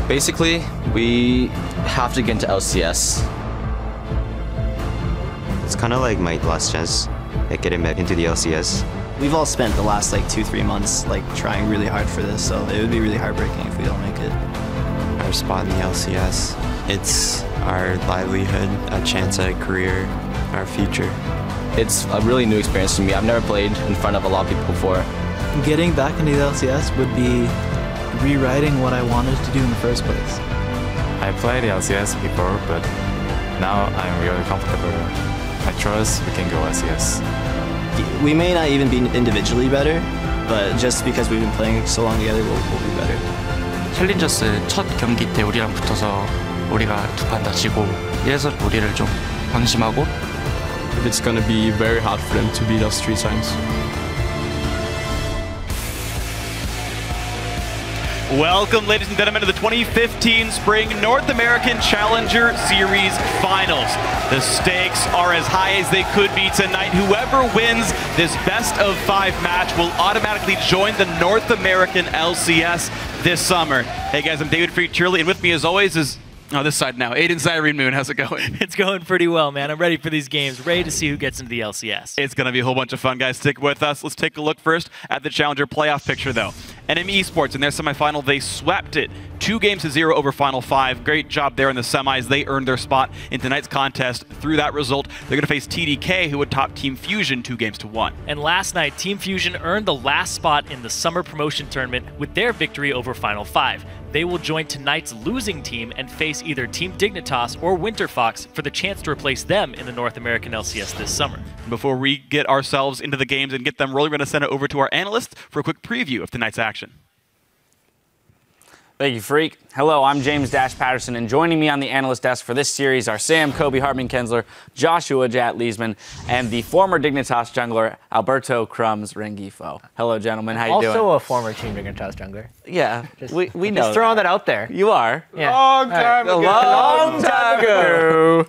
Basically, we have to get into LCS. It's kind of like my last chance at getting back into the LCS. We've all spent the last like 2-3 months like trying really hard for this, so it would be really heartbreaking if we don't make it. Our spot in the LCS, it's our livelihood, a chance at a career, our future. It's a really new experience for me. I've never played in front of a lot of people before. Getting back into the LCS would be rewriting what I wanted to do in the first place. I played the LCS before, but now I'm really comfortable. I trust we can go LCS. We may not even be individually better, but just because we've been playing so long together, we'll be better. 챌린저스 첫 경기 때 우리랑 붙어서 우리가 두 판 다 지고 이래서 우리를 좀 방심하고. It's gonna be very hard for them to beat us 3 times. Welcome, ladies and gentlemen, to the 2015 Spring North American Challenger Series Finals. The stakes are as high as they could be tonight. Whoever wins this best-of-5 match will automatically join the North American LCS this summer. Hey guys, I'm David Freak-Turley, and with me as always is, this side now, Aiden Cyrene Moon. How's it going? It's going pretty well, man. I'm ready for these games, ready to see who gets into the LCS. It's going to be a whole bunch of fun, guys. Stick with us. Let's take a look first at the Challenger playoff picture, though. Enemy Esports in their semifinal, they swept it 2-0 over Final 5. Great job there in the semis. They earned their spot in tonight's contest. Through that result, they're going to face TDK, who would top Team Fusion 2-1. And last night, Team Fusion earned the last spot in the summer promotion tournament with their victory over Final 5. They will join tonight's losing team and face either Team Dignitas or Winter Fox for the chance to replace them in the North American LCS this summer. Before we get ourselves into the games and get them rolling, we're going to send it over to our analyst for a quick preview of tonight's action. Thank you, Freak. Hello, I'm James Dash Patterson, and joining me on the analyst desk for this series are Sam Kobe Hartman Kensler, Joshua Jat Leesman, and the former Dignitas jungler, Alberto Crumbs Rengifo. Hello, gentlemen. How you doing? Also a former Team Dignitas jungler. Yeah, we know. Just throwing that out there. You are. Yeah. Long time ago. Long time ago.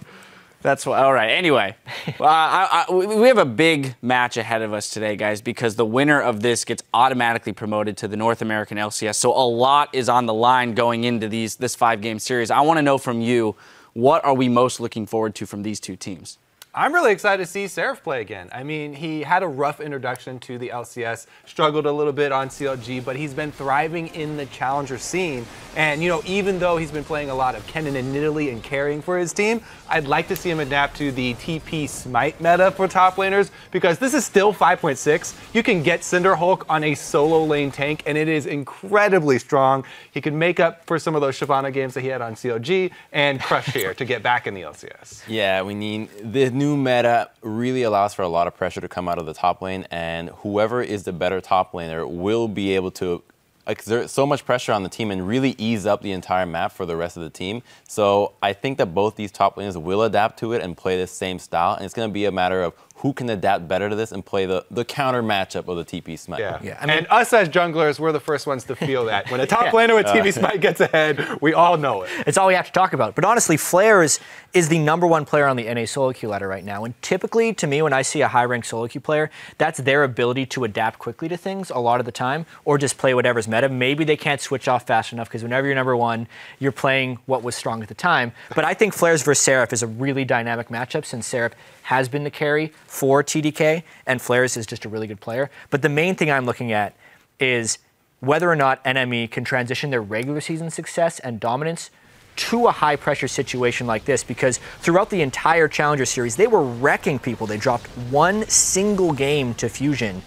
That's what. All right. Anyway, we have a big match ahead of us today, guys, because the winner of this gets automatically promoted to the North American LCS. So a lot is on the line going into this 5-game series. I want to know from you, what are we most looking forward to from these two teams? I'm really excited to see Seraph play again. I mean, he had a rough introduction to the LCS, struggled a little bit on CLG, but he's been thriving in the challenger scene. And, you know, even though he's been playing a lot of Kennen and Nidalee and carrying for his team, I'd like to see him adapt to the TP Smite meta for top laners, because this is still 5.6. You can get Cinderhulk on a solo lane tank, and it is incredibly strong. He can make up for some of those Shyvana games that he had on CLG and crush here to get back in the LCS. Yeah, we need the new meta really allows for a lot of pressure to come out of the top lane, and whoever is the better top laner will be able to exert so much pressure on the team and really ease up the entire map for the rest of the team. So I think that both these top laners will adapt to it and play this same style, and it's going to be a matter of who can adapt better to this and play the counter matchup of the TP Smite. Yeah. I mean, and us as junglers, we're the first ones to feel that. When a top laner with TP Smite gets ahead, we all know it. It's all we have to talk about. But honestly, FLICKR is the #1 player on the NA solo queue ladder right now. And typically, to me, when I see a high-ranked solo queue player, that's their ability to adapt quickly to things a lot of the time, or just play whatever's meta. Maybe they can't switch off fast enough, because whenever you're #1, you're playing what was strong at the time. But I think FLICKR versus Seraph is a really dynamic matchup, since Seraph has been the carry for TDK, and FLICKR is just a really good player. But the main thing I'm looking at is whether or not NME can transition their regular season success and dominance to a high-pressure situation like this, because throughout the entire Challenger Series, they were wrecking people. They dropped one single game to Fusion,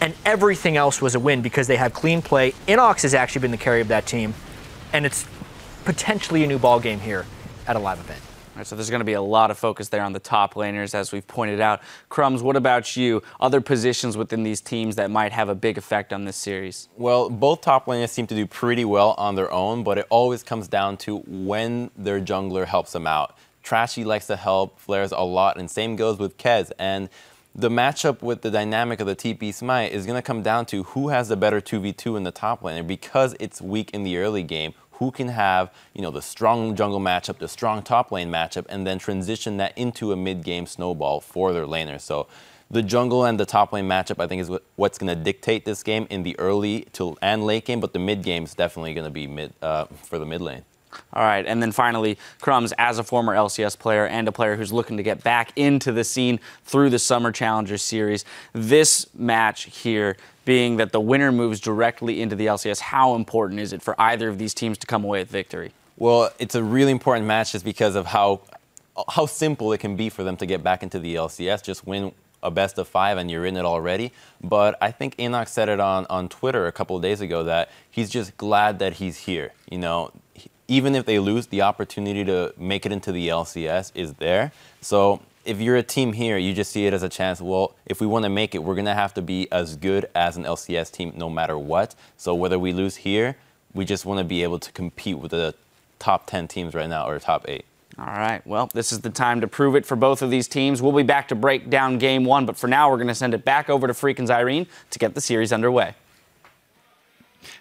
and everything else was a win because they have clean play. Inox has actually been the carry of that team, and it's potentially a new ball game here at a live event. All right, so there's going to be a lot of focus there on the top laners, as we've pointed out. Crumbs, what about you? Other positions within these teams that might have a big effect on this series? Well, both top laners seem to do pretty well on their own, but it always comes down to when their jungler helps them out. Trashy likes to help FLICKR a lot, and same goes with Kez. And the matchup with the dynamic of the TP Smite is going to come down to who has the better 2v2 in the top laner, because it's weak in the early game. Who can have, you know, the strong jungle matchup, the strong top lane matchup, and then transition that into a mid-game snowball for their laners. So the jungle and the top lane matchup, I think, is what's going to dictate this game in the early and late game, but the mid game is definitely going to be for the mid lane. All right, and then finally, Crumbs, as a former LCS player and a player who's looking to get back into the scene through the Summer Challenger Series, this match here being that the winner moves directly into the LCS, how important is it for either of these teams to come away with victory? Well, it's a really important match just because of how simple it can be for them to get back into the LCS. Just win a best of 5 and you're in it already. But I think Enoch said it on Twitter a couple of days ago that he's just glad that he's here. You know, even if they lose, the opportunity to make it into the LCS is there. So if you're a team here, you just see it as a chance. Well, if we want to make it, we're going to have to be as good as an LCS team no matter what. So whether we lose here, we just want to be able to compete with the top 10 teams right now, or top 8. All right, well, this is the time to prove it for both of these teams. We'll be back to break down Game 1, but for now, we're going to send it back over to Freak and Zyrene to get the series underway.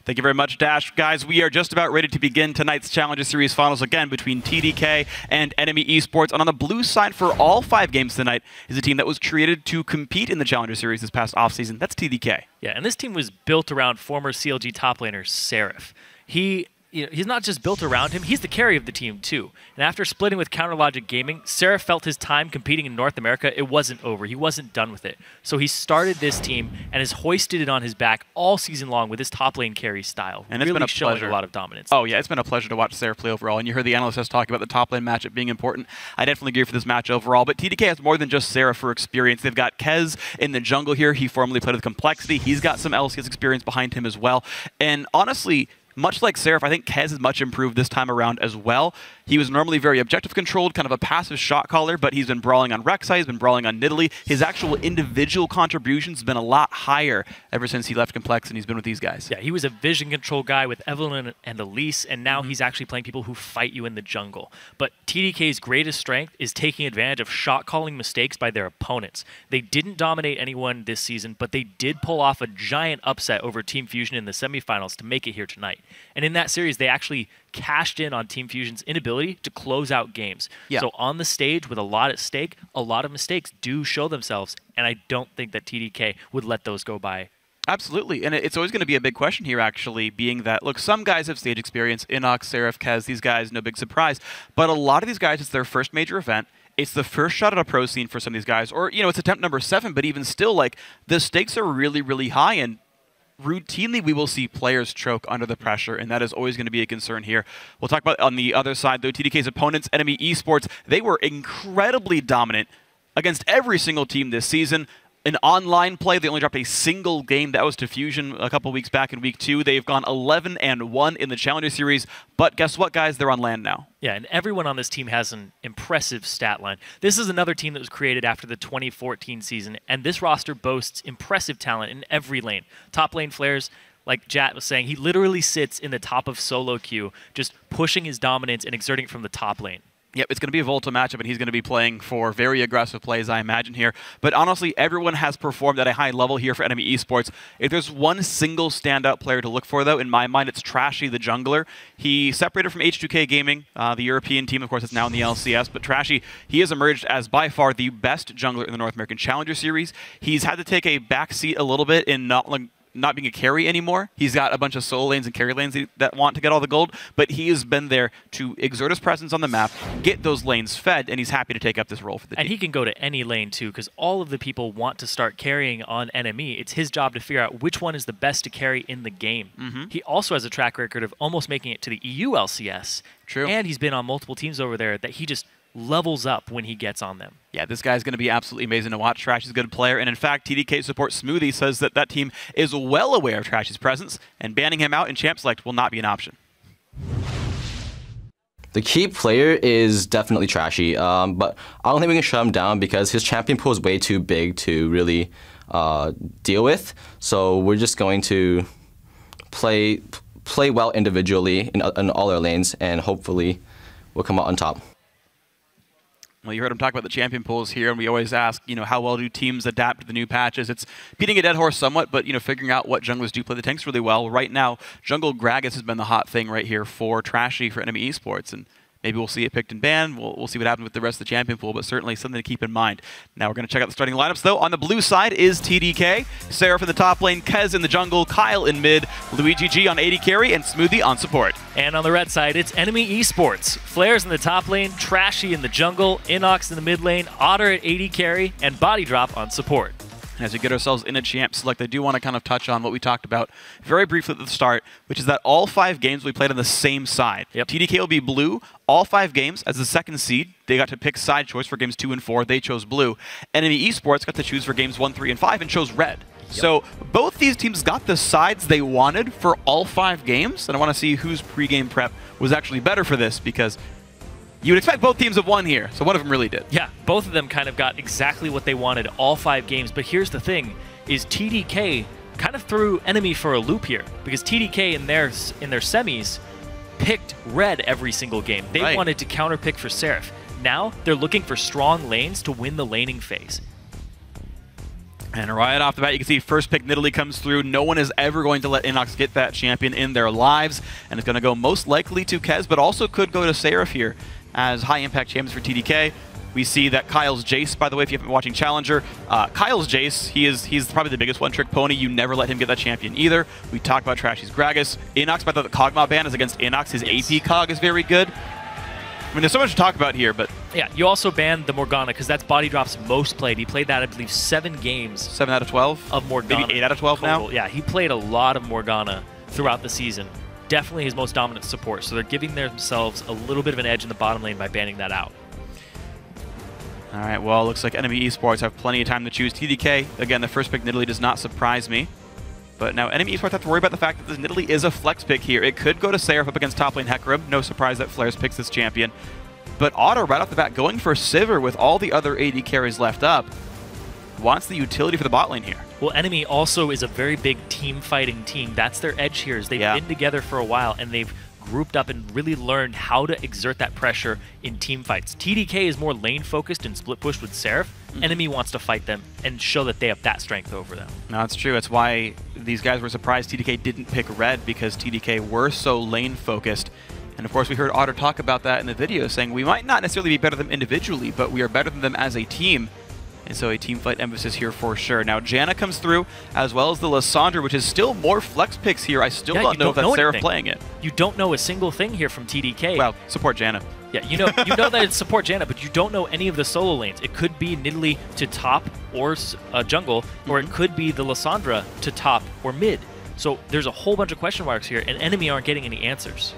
Thank you very much, Dash. Guys, we are just about ready to begin tonight's Challenger Series finals again between TDK and Enemy Esports. And on the blue side for all 5 games tonight is a team that was created to compete in the Challenger Series this past offseason. That's TDK. Yeah, and this team was built around former CLG top laner Seraph. He's not just built around him, he's the carry of the team too. And after splitting with Counterlogic Gaming, Seraph felt his time competing in North America, it wasn't over. He wasn't done with it. So he started this team and has hoisted it on his back all season long with his top lane carry style. And it's really been a showing pleasure. A lot of dominance. Oh yeah, it's been a pleasure to watch Seraph play overall. And you heard the analysts talk about the top lane matchup being important. I definitely agree for this match overall. But TDK has more than just Seraph for experience. They've got Kez in the jungle here. He formerly played with Complexity. He's got some LCS experience behind him as well. And honestly, much like Seraph, I think Kez is much improved this time around as well. He was normally very objective controlled, kind of a passive shot caller, but he's been brawling on Rek'Sai, he's been brawling on Nidalee. His actual individual contributions have been a lot higher ever since he left Complex and he's been with these guys. Yeah, he was a vision control guy with Evelyn and Elise, and now he's actually playing people who fight you in the jungle. But TDK's greatest strength is taking advantage of shot calling mistakes by their opponents. They didn't dominate anyone this season, but they did pull off a giant upset over Team Fusion in the semifinals to make it here tonight. And in that series, they actually cashed in on Team Fusion's inability to close out games. Yeah. So on the stage with a lot at stake, a lot of mistakes do show themselves, and I don't think that TDK would let those go by. Absolutely, and it's always going to be a big question here, actually, being that, look, some guys have stage experience, Enoch, Seraph, Kez, these guys, no big surprise, but a lot of these guys, it's their first major event. It's the first shot at a pro scene for some of these guys, or, you know, it's attempt number 7, but even still, like, the stakes are really, really high, and routinely we will see players choke under the pressure, and that is always going to be a concern here. We'll talk about on the other side, though, TDK's opponents, Enemy Esports, they were incredibly dominant against every single team this season. In online play, they only dropped a single game. That was to Fusion a couple weeks back in week 2. They've gone 11-1 in the Challenger Series. But guess what, guys? They're on land now. Yeah, and everyone on this team has an impressive stat line. This is another team that was created after the 2014 season, and this roster boasts impressive talent in every lane. Top lane flares, like Jat was saying, he literally sits in the top of solo queue, just pushing his dominance and exerting it from the top lane. Yep, it's going to be a Volta matchup, and he's going to be playing for very aggressive plays, I imagine, here. But honestly, everyone has performed at a high level here for Enemy Esports. If there's one single standout player to look for, though, in my mind, it's Trashy, the jungler. He separated from H2K Gaming, the European team, of course, is now in the LCS. But Trashy, he has emerged as by far the best jungler in the North American Challenger Series. He's had to take a backseat a little bit in not being a carry anymore. He's got a bunch of solo lanes and carry lanes that want to get all the gold, but he has been there to exert his presence on the map, get those lanes fed, and he's happy to take up this role for the team. And he can go to any lane too, because all of the people want to start carrying on NME. It's his job to figure out which one is the best to carry in the game. He also has a track record of almost making it to the EU LCS. True. And he's been on multiple teams over there that he just levels up when he gets on them. Yeah, this guy's going to be absolutely amazing to watch. Trashy's a good player, and in fact, TDK support Smoothie says that that team is well aware of Trashy's presence, and banning him out in Champ Select will not be an option. The key player is definitely Trashy, but I don't think we can shut him down because his champion pool is way too big to really deal with. So we're just going to play well individually in all our lanes, and hopefully we'll come out on top. Well, you heard him talk about the champion pools here, and we always ask, you know, how well do teams adapt to the new patches? It's beating a dead horse somewhat, but, you know, figuring out what junglers do play the tanks really well. Right now, Jungle Gragas has been the hot thing right here for Trashy, for Enemy Esports, and Maybe we'll see it picked and banned. We'll see what happens with the rest of the champion pool, but certainly something to keep in mind. Now we're going to check out the starting lineups, though. On the blue side is TDK, Seraph in the top lane, Kez in the jungle, Kyle in mid, Luigi G on AD carry, and Smoothie on support. And on the red side, it's Enemy Esports. Flares in the top lane, Trashy in the jungle, Inox in the mid lane, Otter at AD carry, and Body Drop on support. As we get ourselves in a champ select, I do want to kind of touch on what we talked about very briefly at the start, which is that all 5 games we played on the same side. Yep. TDK will be blue all 5 games as the second seed. They got to pick side choice for games 2 and 4. They chose blue. Enemy Esports got to choose for games 1, 3, and 5 and chose red. Yep. So both these teams got the sides they wanted for all 5 games, and I want to see whose pregame prep was actually better for this, because you would expect both teams have won here, so one of them really did. Yeah, both of them kind of got exactly what they wanted all 5 games. But here's the thing, is TDK kind of threw Enemy for a loop here, because TDK in their semis picked red every single game. They wanted to counterpick for Seraph. Now they're looking for strong lanes to win the laning phase. And right off the bat, you can see first pick Nidalee comes through. No one is ever going to let Inox get that champion in their lives, and it's going to go most likely to Kez, but also could go to Seraph here as high-impact champions for TDK. We see that Kyle's Jace, by the way, if you haven't been watching Challenger, Kyle's Jace, he's probably the biggest one-trick pony. You never let him get that champion either. We talked about Trashy's Gragas. Inox, by the way, the Kog'Maw ban is against Inox. His AP Cog is very good. I mean, there's so much to talk about here, but... Yeah, you also banned the Morgana, because that's Body Drop's most played. He played that, I believe, 7 games. 7 out of 12? Of Morgana. Maybe 8 out of 12 total. now? Yeah, he played a lot of Morgana throughout the season. Definitely his most dominant support, so they're giving themselves a little bit of an edge in the bottom lane by banning that out. All right, well, looks like Enemy Esports have plenty of time to choose. TDK, again, the first pick Nidalee does not surprise me. But now Enemy Esports have to worry about the fact that this Nidalee is a flex pick here. It could go to Seraph up against top lane Hecarim. No surprise that Flares picks this champion. But Otter, right off the bat, going for Sivir with all the other AD carries left up, wants the utility for the bot lane here. Well, Enemy also is a very big team-fighting team. That's their edge here, is they've been together for a while, and they've grouped up and really learned how to exert that pressure in team fights. TDK is more lane-focused and split-push with Seraph. Enemy wants to fight them and show that they have that strength over them. No, that's true. That's why these guys were surprised TDK didn't pick red, because TDK were so lane-focused. And of course, we heard Otter talk about that in the video, saying we might not necessarily be better than them individually, but we are better than them as a team. And so a team fight emphasis here for sure. Now, Janna comes through, as well as the Lissandra, which is still more flex picks here. I still don't know if that's Seraph playing it. You don't know a single thing here from TDK. Well, support Janna. Yeah, you know that it's support Janna, but you don't know any of the solo lanes. It could be Nidalee to top or jungle, or it could be the Lissandra to top or mid. So there's a whole bunch of question marks here, and Enemy aren't getting any answers.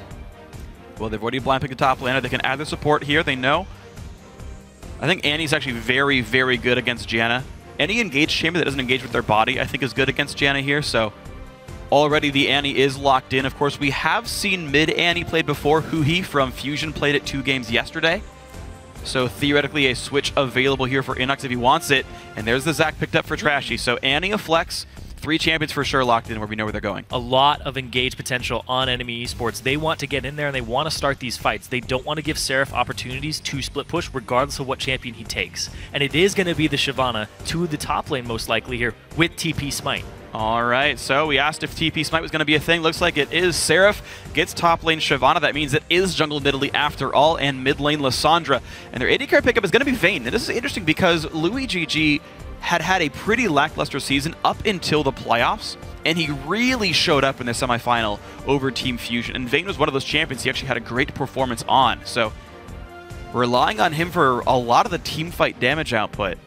Well, they've already blind picked the top laner. They can add their support here. They know. I think Annie's actually very, very good against Janna. Any engaged champion that doesn't engage with their body, I think, is good against Janna here. So already the Annie is locked in. Of course, we have seen mid Annie played before. Huhi from Fusion played it 2 games yesterday. So theoretically, a switch available here for Inox if he wants it. And there's the Zac picked up for Trashy. So Annie a flex. 3 champions for sure locked in where we know where they're going. A lot of engaged potential on Enemy Esports. They want to get in there and they want to start these fights. They don't want to give Seraph opportunities to split push regardless of what champion he takes. And it is going to be the Shyvana to the top lane most likely here with TP Smite. All right, so we asked if TP Smite was going to be a thing. Looks like it is. Seraph gets top lane Shyvana. That means it is jungle Nidalee after all, and mid lane Lissandra. And their AD carry pickup is going to be Vayne. And this is interesting because Luigi G had a pretty lackluster season up until the playoffs, and he really showed up in the semifinal over Team Fusion. And Vayne was one of those champions he actually had a great performance on. So relying on him for a lot of the team fight damage output.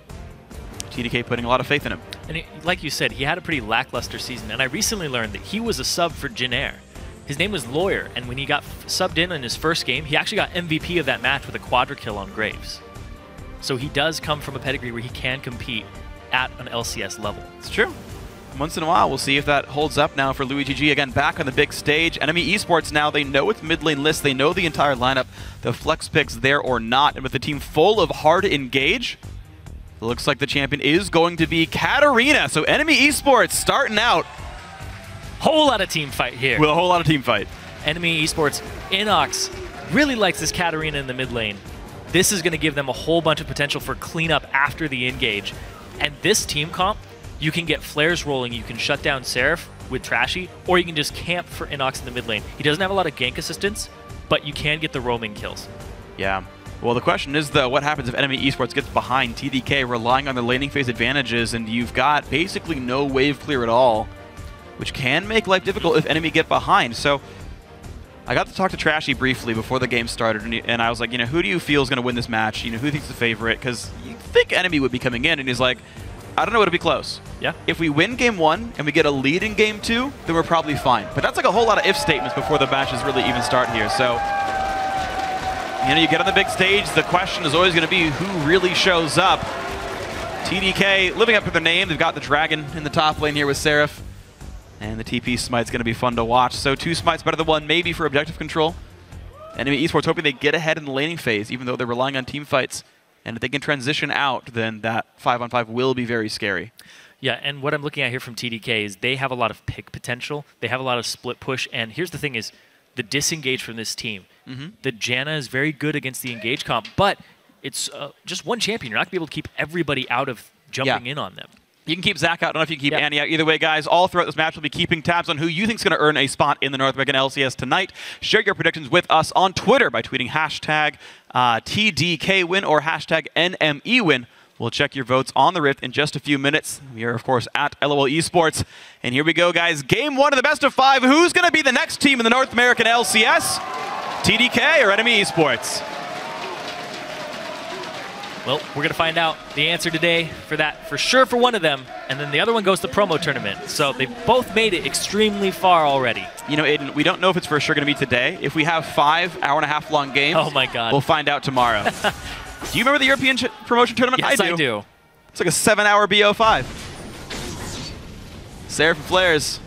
TDK putting a lot of faith in him. And like you said, he had a pretty lackluster season, and I recently learned that he was a sub for Jinair. His name was Lawyer, and when he got subbed in his first game, he actually got MVP of that match with a quadra kill on Graves. So he does come from a pedigree where he can compete at an LCS level. It's true. Once in a while, we'll see if that holds up now for Luigi G. Again, back on the big stage. Enemy Esports now, they know it's mid lane list. They know the entire lineup, the flex picks there or not. And with the team full of hard engage, it looks like the champion is going to be Katarina. So Enemy Esports starting out. Whole lot of team fight here. With a whole lot of team fight. Enemy Esports, Inox really likes this Katarina in the mid lane. This is going to give them a whole bunch of potential for cleanup after the engage. And this team comp, you can get flares rolling, you can shut down Seraph with Trashy, or you can just camp for Inox in the mid lane. He doesn't have a lot of gank assistance, but you can get the roaming kills. Yeah. Well, the question is, though, what happens if Enemy Esports gets behind TDK, relying on their laning phase advantages, and you've got basically no wave clear at all, which can make life difficult if Enemy get behind. So I got to talk to Trashy briefly before the game started, and I was like, who do you feel is going to win this match? Who thinks the favorite? Because you think Enemy would be coming in, and he's like, I don't know, it'll be close. Yeah. If we win game 1 and we get a lead in game 2, then we're probably fine. But that's like a whole lot of if statements before the matches really even start here. So you get on the big stage, the question is always going to be who really shows up. TDK living up to their name. They've got the Dragon in the top lane here with Seraph. And the TP smite's going to be fun to watch. So 2 smites better than 1, maybe for objective control. Enemy Esports hoping they get ahead in the laning phase, even though they're relying on team fights. And if they can transition out, then that 5-on-5 will be very scary. Yeah, and what I'm looking at here from TDK is they have a lot of pick potential. They have a lot of split push. And here's the thing is, the disengage from this team. The Janna is very good against the engage comp, but it's just one champion. You're not going to be able to keep everybody out of jumping in on them. You can keep Zach out. I don't know if you can keep Annie out. Either way, guys, all throughout this match, we'll be keeping tabs on who you think is going to earn a spot in the North American LCS tonight. Share your predictions with us on Twitter by tweeting hashtag TDK win or hashtag NME win. We'll check your votes on the Rift in just a few minutes. We are, of course, at LOL Esports. And here we go, guys. Game 1 of the best of 5. Who's going to be the next team in the North American LCS? TDK or Enemy Esports? Well, we're going to find out the answer today for that, for sure, for one of them. And then the other one goes to promo tournament. So they both made it extremely far already. Aiden, we don't know if it's for sure going to be today. If we have 5 hour-and-a-half long games, oh my God, we'll find out tomorrow. Do you remember the European promotion tournament? Yes, I do. It's like a 7-hour BO5. Seraph and Flares.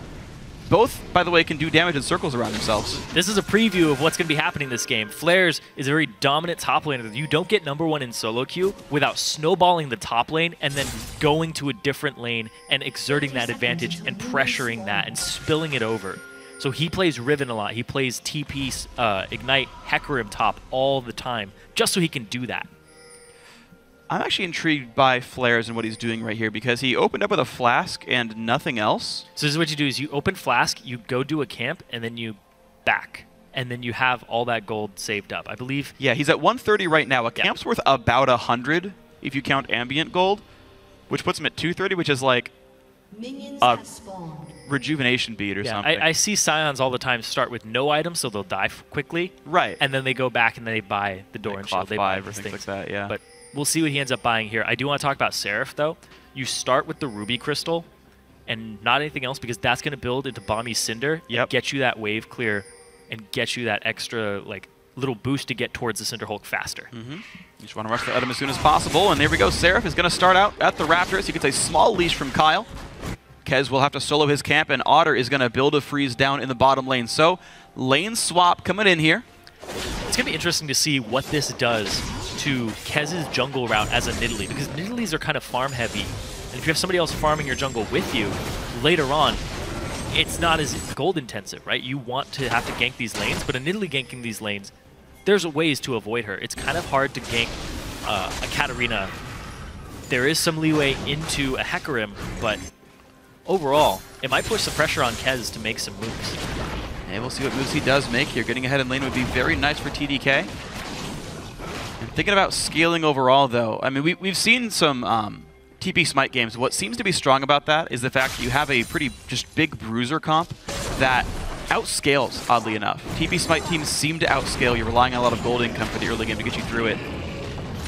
Both, by the way, can do damage in circles around themselves. This is a preview of what's going to be happening this game. Flares is a very dominant top laner. You don't get #1 in solo queue without snowballing the top lane and then going to a different lane and exerting that advantage and pressuring that and spilling it over. So he plays Riven a lot. He plays TP, Ignite, Hecarim top all the time just so he can do that. I'm actually intrigued by Flares and what he's doing right here because he opened up with a flask and nothing else. So this is what you do is you open flask, you go do a camp, and then you back. And then you have all that gold saved up. I believe... Yeah, he's at 130 right now. A camp's worth about 100 if you count ambient gold, which puts him at 230, which is like a rejuvenation bead or something. I see Scions all the time start with no items, so they'll die quickly. Right. And then they go back and they buy the door and shield. They buy or things like that, yeah. But we'll see what he ends up buying here. I do want to talk about Seraph, though. You start with the Ruby Crystal and not anything else because that's going to build into Bomby Cinder and get you that wave clear and get you that extra little boost to get towards the Cinder Hulk faster. You just want to rush the item as soon as possible. And there we go. Seraph is going to start out at the Raptors. You can say small leash from Kyle. Kez will have to solo his camp, and Otter is going to build a freeze down in the bottom lane. So lane swap coming in here. It's going to be interesting to see what this does to Kez's jungle route as a Nidalee, because Nidalees are kind of farm heavy. And if you have somebody else farming your jungle with you, later on, it's not as gold intensive, right? You want to have to gank these lanes, but a Nidalee ganking these lanes, there's ways to avoid her. It's kind of hard to gank a Katarina. There is some leeway into a Hecarim, but overall, it might push the pressure on Kez to make some moves. And we'll see what moves he does make here. Getting ahead in lane would be very nice for TDK. And thinking about scaling overall, though, I mean, we've seen some TP Smite games. What seems to be strong about that is the fact that you have a pretty just big bruiser comp that outscales, oddly enough. TP Smite teams seem to outscale. You're relying on a lot of gold income for the early game to get you through it.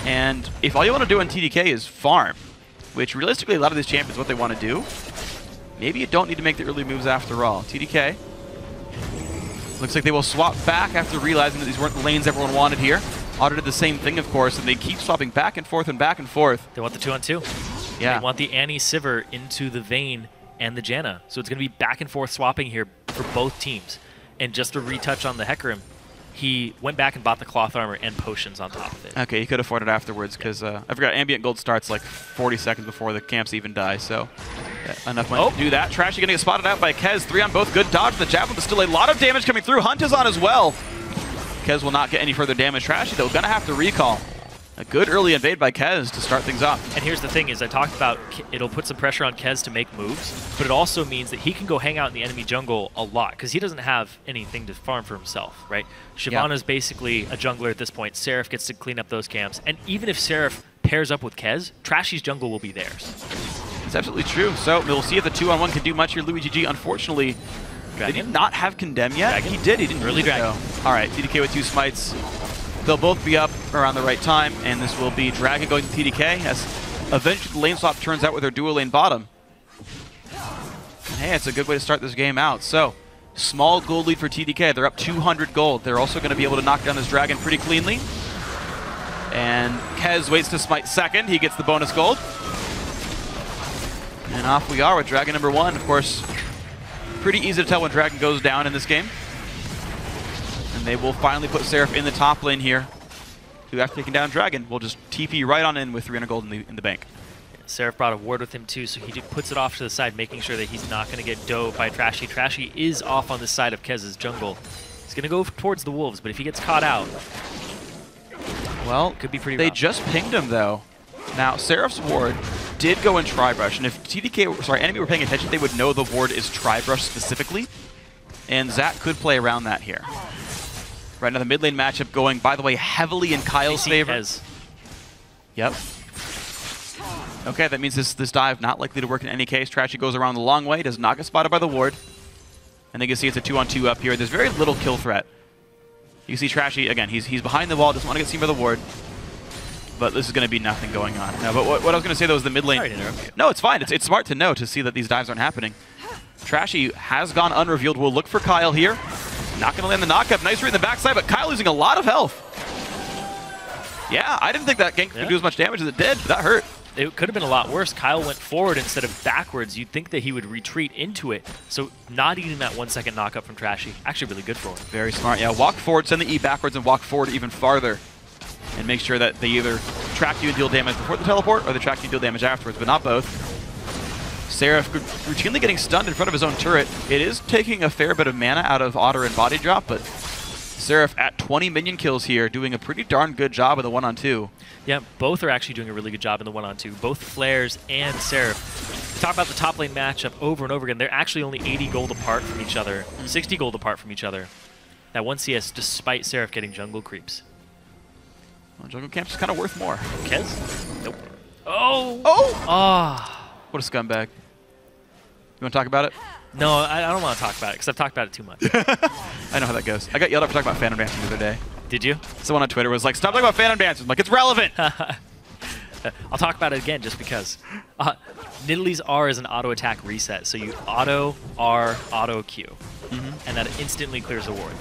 And if all you want to do on TDK is farm, which realistically a lot of these champions what they want to do, maybe you don't need to make the early moves after all. TDK looks like they will swap back after realizing that these weren't the lanes everyone wanted here. Otter did the same thing, of course, and they keep swapping back and forth and back and forth. They want the 2-on-2. Yeah. They want the Annie Sivir into the Vayne and the Janna. So it's going to be back and forth swapping here for both teams. And just to retouch on the Hecarim, he went back and bought the cloth armor and potions on top of it. Okay, he could afford it afterwards because I forgot ambient gold starts like 40 seconds before the camps even die, so enough money to do that. Trashy going to get spotted out by Kez. 3 on both. Good dodge. The javelin, but still a lot of damage coming through. Hunt is on as well. Kez will not get any further damage. Trashy, though, going to have to recall. A good early invade by Kez to start things off. And here's the thing is I talked about it'll put some pressure on Kez to make moves, but it also means that he can go hang out in the enemy jungle a lot because he doesn't have anything to farm for himself, right? Shyvana's basically a jungler at this point. Seraph gets to clean up those camps. And even if Seraph pairs up with Kez, Trashy's jungle will be theirs. It's absolutely true. So we'll see if the 2-on-1 can do much here. Louis GG, unfortunately, did he not have Condemn yet? Dragon? He did. He didn't Early Dragon. All right, TDK with 2 smites. They'll both be up around the right time, and this will be Dragon going to TDK as eventually the lane swap turns out with their dual lane bottom. And hey, it's a good way to start this game out. So, small gold lead for TDK. They're up 200 gold. They're also going to be able to knock down this Dragon pretty cleanly. And Kez waits to smite second. He gets the bonus gold. And off we are with Dragon number 1. Of course, pretty easy to tell when Dragon goes down in this game. And they will finally put Seraph in the top lane here. Who, after taking down Dragon, will just TP right on in with 300 gold in the bank. Seraph brought a ward with him too, so he puts it off to the side, making sure that he's not going to get dove by Trashy. Trashy is off on the side of Kez's jungle. He's going to go towards the wolves, but if he gets caught out, well, it could be pretty They rough. just pinged him though. Now, Seraph's ward did go in Tri-Brush, and if Enemy were paying attention, they would know the ward is Tri-Brush specifically, and Zach could play around that here. Right now, the mid lane matchup going, by the way, heavily in Kyle's favor. Kez. Yep. Okay, that means this dive not likely to work in any case. Trashy goes around the long way, does not get spotted by the ward. And they can see it's a 2-on-2 up here. There's very little kill threat. You can see Trashy, again, he's behind the wall, doesn't want to get seen by the ward. But this is going to be nothing going on. No, but what I was going to say, though, is the mid lane. Sorry to interrupt you. No, it's fine. It's smart to know, to see that these dives aren't happening. Trashy has gone unrevealed. We'll look for Kyle here. Not going to land the knockup. Nice read in the backside, but Kyle losing a lot of health. Yeah, I didn't think that gank could do as much damage as it did, but that hurt. It could have been a lot worse. Kyle went forward instead of backwards. You'd think that he would retreat into it. So not eating that 1 second knockup from Trashy, actually really good for him. Very smart. Yeah, walk forward, send the E backwards, and walk forward even farther. And make sure that they either track you and deal damage before the teleport, or they track you and deal damage afterwards, but not both. Seraph routinely getting stunned in front of his own turret. It is taking a fair bit of mana out of Otter and Body Drop, but Seraph at 20 minion kills here, doing a pretty darn good job of the 1-on-2. Yeah, both are actually doing a really good job in the 1-on-2. Both FLICKR and Seraph. We talk about the top lane matchup over and over again. They're actually only 80 gold apart from each other, 60 gold apart from each other. That 1 CS despite Seraph getting jungle creeps. Well, jungle camp's kind of worth more. Kez? Nope. Oh! Oh! Ah! What a scumbag. You want to talk about it? No, I don't want to talk about it because I've talked about it too much. I know how that goes. I got yelled at for talking about Phantom Dancing the other day. Did you? Someone on Twitter was like, stop talking about Phantom Dancing. I'm like, it's relevant. I'll talk about it again just because. Nidalee's R is an auto attack reset, so you auto R, auto Q, and that instantly clears the ward.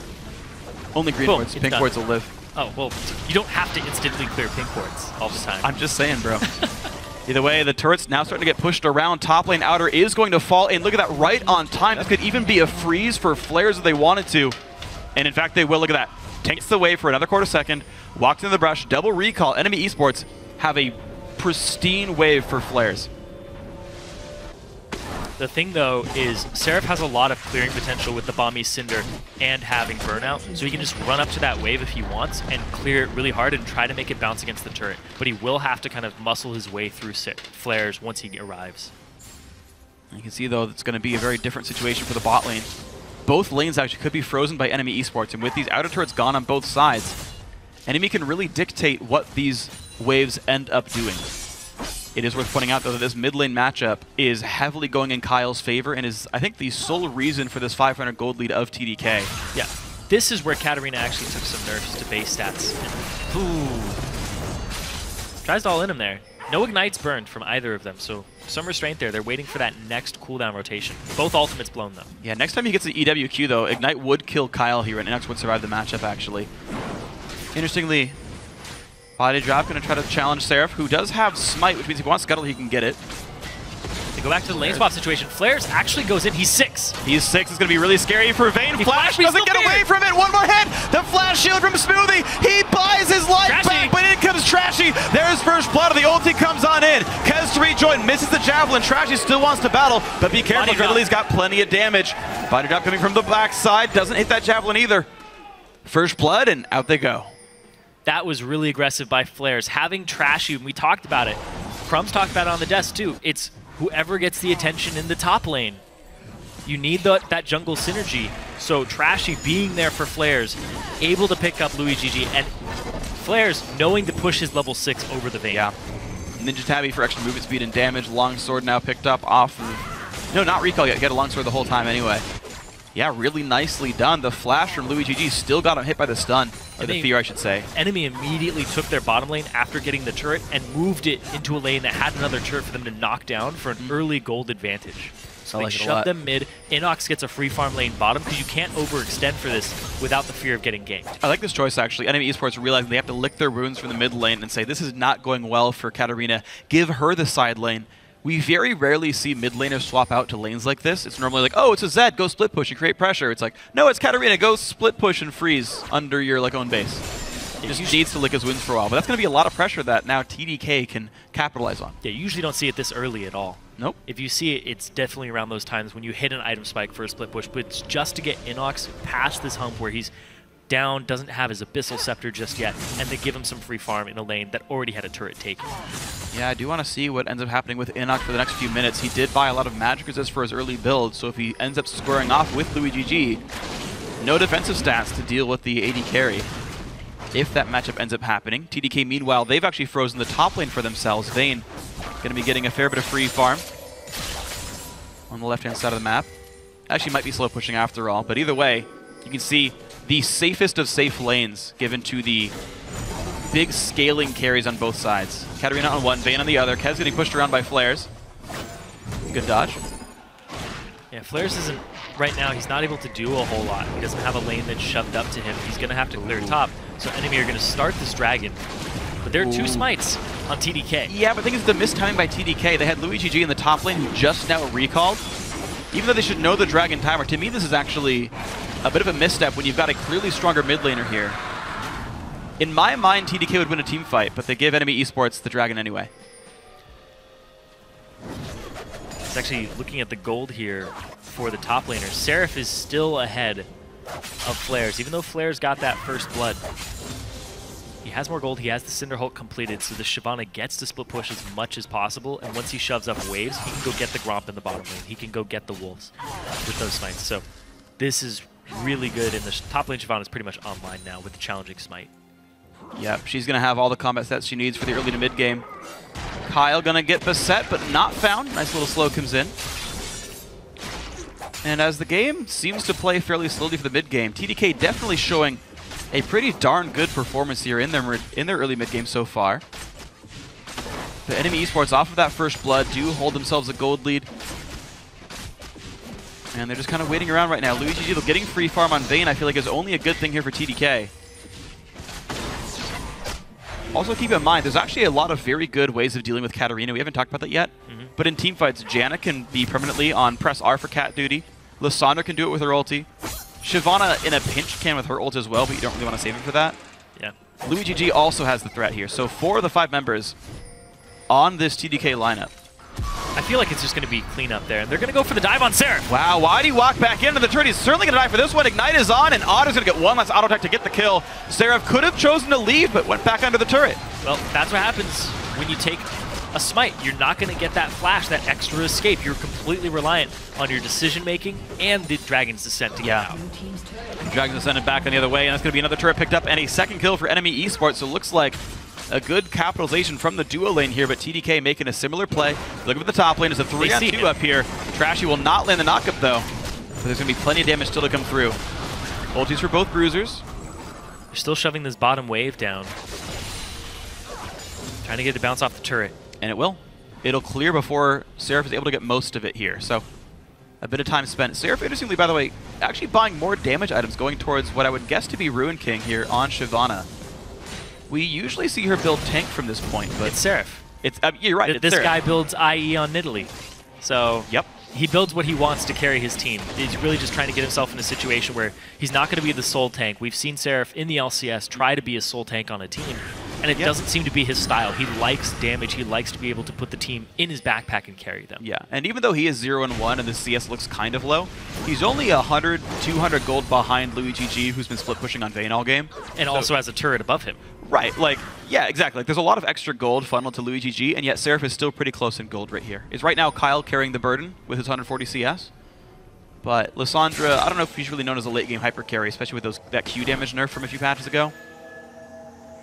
Only green wards, pink wards will live. Oh, well, you don't have to instantly clear pink wards all the time. I'm just saying, bro. Either way, the turret's now starting to get pushed around. Top lane outer is going to fall in. Look at that, right on time. This could even be a freeze for FLICKR if they wanted to. And in fact, they will. Look at that. Takes the wave for another quarter second. Walks into the brush. Double recall. Enemy Esports have a pristine wave for FLICKR. The thing, though, is Seraph has a lot of clearing potential with the Bomby Cinder and having Burnout, so he can just run up to that wave if he wants and clear it really hard and try to make it bounce against the turret. But he will have to kind of muscle his way through FLICKR once he arrives. You can see, though, it's going to be a very different situation for the bot lane. Both lanes actually could be frozen by Enemy Esports, and with these outer turrets gone on both sides, Enemy can really dictate what these waves end up doing. It is worth pointing out, though, that this mid lane matchup is heavily going in Kyle's favor and is, I think, the sole reason for this 500 gold lead of TDK. Yeah, this is where Katarina actually took some nerfs to base stats. And, tries to all in him there. No ignites burned from either of them, so some restraint there. They're waiting for that next cooldown rotation. Both ultimates blown, though. Yeah, next time he gets the EWQ, though, Ignite would kill Kyle here, and NX would survive the matchup, actually. Interestingly, Body Drop going to try to challenge Seraph, who does have Smite, which means if he wants Scuttle, he can get it. They go back to the lane swap situation. FLICKR actually goes in. He's 6. He's 6. It's going to be really scary for Vayne. Flash doesn't get away from it. One more hit. The flash shield from Smoothie. He buys his life back, but in comes Trashy. There's first blood. The ulti comes on in. Kez to rejoin. Misses the javelin. Trashy still wants to battle, but be careful. Nidalee's got plenty of damage. Body Drop coming from the back side. Doesn't hit that javelin either. First blood, and out they go. That was really aggressive by FLICKR. Having Trashy, and we talked about it. Crumbs talked about it on the desk too. It's whoever gets the attention in the top lane. You need that jungle synergy. So Trashy being there for FLICKR, able to pick up LuiGG, and FLICKR knowing to push his level 6 over the Vayne. Yeah. Ninja Tabby for extra movement speed and damage. Longsword now picked up off of... No, not recall yet. Get a longsword the whole time anyway. Yeah, really nicely done. The flash from LuiGG still got him hit by the stun. Or the fear, I should say. Enemy immediately took their bottom lane after getting the turret and moved it into a lane that had another turret for them to knock down for an early gold advantage. So they shove them mid. Inox gets a free farm lane bottom because you can't overextend for this without the fear of getting ganked. I like this choice, actually. Enemy Esports realizing they have to lick their wounds from the mid lane and say, this is not going well for Katarina. Give her the side lane. We very rarely see mid laners swap out to lanes like this. It's normally like, oh, it's a Zed, go split push and create pressure. It's like, no, it's Katarina, go split push and freeze under your own base. He just needs to lick his wounds for a while. But that's going to be a lot of pressure that now TDK can capitalize on. Yeah, you usually don't see it this early at all. Nope. If you see it, it's definitely around those times when you hit an item spike for a split push. But it's just to get Inox past this hump where he's down, doesn't have his Abyssal Scepter just yet, and they give him some free farm in a lane that already had a turret taken. Yeah, I do want to see what ends up happening with Inox for the next few minutes. He did buy a lot of magic resist for his early build, so if he ends up squaring off with LuiGG, no defensive stats to deal with the AD carry. If that matchup ends up happening. TDK, meanwhile, they've actually frozen the top lane for themselves. Vayne going to be getting a fair bit of free farm on the left-hand side of the map. Actually might be slow pushing after all, but either way, you can see the safest of safe lanes given to the big scaling carries on both sides. Katarina on one, Vayne on the other. Kez getting pushed around by FLICKR. Good dodge. Yeah, FLICKR isn't, right now, he's not able to do a whole lot. He doesn't have a lane that's shoved up to him. He's going to have to clear top. So Enemy are going to start this dragon. But there are two smites on TDK. Yeah, but the thing is the mistiming by TDK. They had LuiGG in the top lane who just now recalled. Even though they should know the dragon timer, to me this is actually a bit of a misstep when you've got a clearly stronger mid laner here. In my mind, TDK would win a team fight, but they give Enemy Esports the dragon anyway. It's actually looking at the gold here for the top laner. Seraph is still ahead of FLICKR, even though FLICKR's got that first blood. He has more gold, he has the Cinder Hulk completed, so the Shyvana gets to split push as much as possible, and once he shoves up waves, he can go get the Gromp in the bottom lane. He can go get the Wolves with those smites. So this is really good, and the top lane Shyvana is pretty much online now with the challenging smite. Yep, she's going to have all the combat sets she needs for the early to mid game. Kyle going to get beset, but not found. Nice little slow comes in. And as the game seems to play fairly slowly for the mid game, TDK definitely showing a pretty darn good performance here in their early mid game so far. The Enemy Esports off of that first blood do hold themselves a gold lead. And they're just kind of waiting around right now. LuiGG getting free farm on Vayne I feel like is only a good thing here for TDK. Also keep in mind, there's actually a lot of very good ways of dealing with Katarina. We haven't talked about that yet. But in teamfights, Janna can be permanently on press R for cat duty. Lysandra can do it with her ulti. Shyvana in a pinch can with her ult as well, but you don't really want to save it for that. Yeah. LuiGG also has the threat here. So 4 of the 5 members on this TDK lineup. I feel like it's just going to be clean up there, and they're going to go for the dive on Seraph. Wow, why'd he walk back into the turret? He's certainly going to die for this one. Ignite is on, and Otto's going to get one last auto attack to get the kill. Seraph could have chosen to leave, but went back under the turret. Well, that's what happens when you take a smite. You're not going to get that flash, that extra escape. You're completely reliant on your decision-making and the Dragon's Descent to get out. Dragon's Descent back on the other way, and that's going to be another turret picked up, and a second kill for Enemy Esports, so it looks like a good capitalization from the duo lane here, but TDK making a similar play. Looking at the top lane, there's a 3-on-2 up here. Trashy will not land the knockup though, but there's going to be plenty of damage still to come through. Ultis for both bruisers. They're still shoving this bottom wave down. Trying to get it to bounce off the turret. And it will. It'll clear before Seraph is able to get most of it here, so a bit of time spent. Seraph, interestingly, by the way, actually buying more damage items going towards what I would guess to be Ruin King here on Shyvana. We usually see her build tank from this point, but it's Seraph. It's you're right. This guy builds IE on Nidalee, so yep, he builds what he wants to carry his team. He's really just trying to get himself in a situation where he's not going to be the sole tank. We've seen Seraph in the LCS try to be a sole tank on a team, and it doesn't seem to be his style. He likes damage. He likes to be able to put the team in his backpack and carry them. Yeah, and even though he is 0-1 and the CS looks kind of low, he's only 100, 200 gold behind LuiGG, who's been split pushing on Vayne all game. And also has a turret above him. Right, like, yeah, exactly. Like, there's a lot of extra gold funneled to LuiGG, and yet Seraph is still pretty close in gold right here. Is right now Kyle carrying the burden with his 140 CS. But Lissandra, I don't know if he's really known as a late game hyper carry, especially with that Q damage nerf from a few patches ago.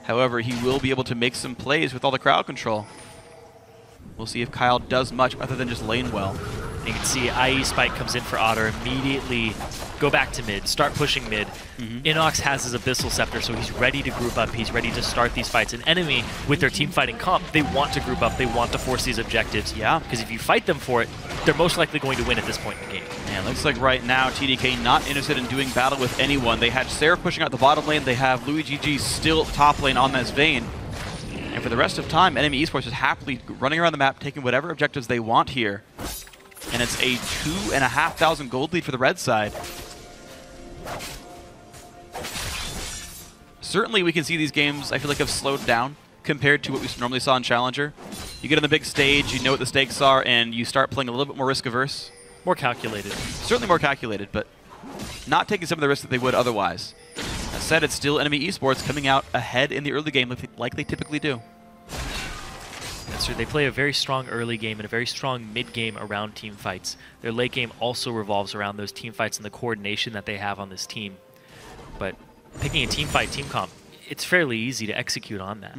However, he will be able to make some plays with all the crowd control. We'll see if Kyle does much other than just lane well. And you can see IE Spike comes in for Otter, immediately go back to mid, start pushing mid. Inox has his Abyssal Scepter, so he's ready to group up. He's ready to start these fights. And Enemy, with their team fighting comp, they want to group up. They want to force these objectives. Yeah. Because if you fight them for it, they're most likely going to win at this point in the game. And it looks like right now TDK not interested in doing battle with anyone. They had Seraph pushing out the bottom lane. They have LuiGG still top lane on this Vayne. And for the rest of time, Enemy Esports is happily running around the map, taking whatever objectives they want here. And it's a 2,500 gold lead for the red side. Certainly we can see these games, I feel like, have slowed down compared to what we normally saw in Challenger. You get on the big stage, you know what the stakes are, and you start playing a little bit more risk-averse. More calculated. Certainly more calculated, but not taking some of the risks that they would otherwise. That said, it's still Enemy Esports coming out ahead in the early game like they typically do. That's true. They play a very strong early game and a very strong mid game around team fights. Their late game also revolves around those team fights and the coordination that they have on this team. But picking a team fight, team comp, it's fairly easy to execute on that.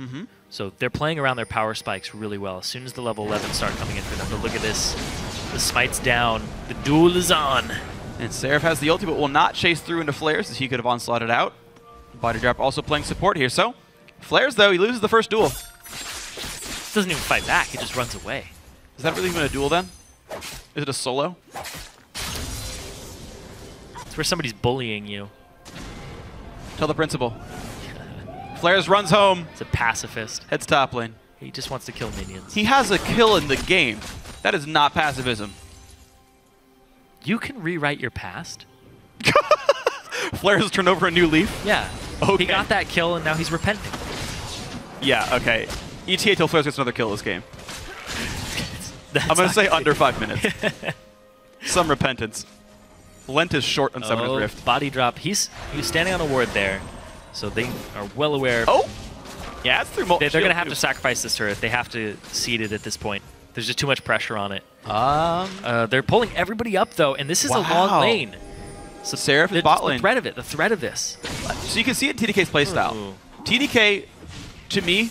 So they're playing around their power spikes really well. As soon as the level 11 start coming in for them, but look at this. The smite's down. The duel is on. And Seraph has the ulti, but will not chase through into Flares as he could have onslaughted out. Body Drop also playing support here. So, Flares, though, he loses the first duel. Doesn't even fight back. He just runs away. Is that really even a duel, then? Is it a solo? It's where somebody's bullying you. Tell the principal. Flares runs home. It's a pacifist. Heads top lane. He just wants to kill minions. He has a kill in the game. That is not pacifism. You can rewrite your past? Flares has turned over a new leaf? Yeah. Okay. He got that kill and now he's repenting. Yeah, okay. ETA till Flares gets another kill this game. I'm going to say under 5 minutes. Some repentance. Lent is short on Summoner's Rift. Body drop. He was standing on a ward there, so they are well aware. Oh! Yeah, it's through They're going to have to sacrifice this turret. They have to seed it at this point. There's just too much pressure on it. They're pulling everybody up, though, and this is a long lane. So Seraph is bot lane. The threat of this. So you can see it in TDK's playstyle. TDK, to me,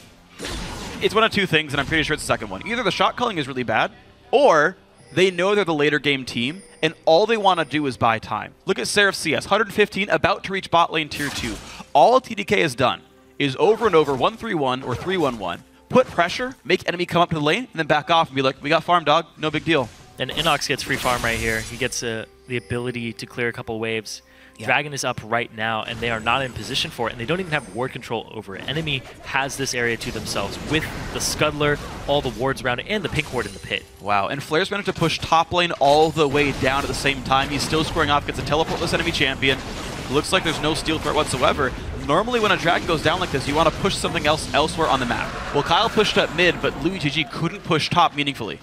it's one of two things, and I'm pretty sure it's the second one. Either the shot calling is really bad, or they know they're the later game team, and all they want to do is buy time. Look at Seraph CS, 115, about to reach bot lane tier 2. All TDK has done is over and over 1-3-1 or 3-1-1. Put pressure, make enemy come up to the lane, and then back off and be like, we got farm, dog. No big deal. And Inox gets free farm right here. He gets the ability to clear a couple waves. Yeah. Dragon is up right now, and they are not in position for it, and they don't even have ward control over it. Enemy has this area to themselves with the Scuddler, all the wards around it, and the pink ward in the pit. Wow, and Flare's managed to push top lane all the way down at the same time. He's still scoring off, gets a teleportless enemy champion. Looks like there's no steal threat whatsoever. Normally when a Dragon goes down like this, you want to push something else elsewhere on the map. Well, Kyle pushed up mid, but LuiGG couldn't push top meaningfully.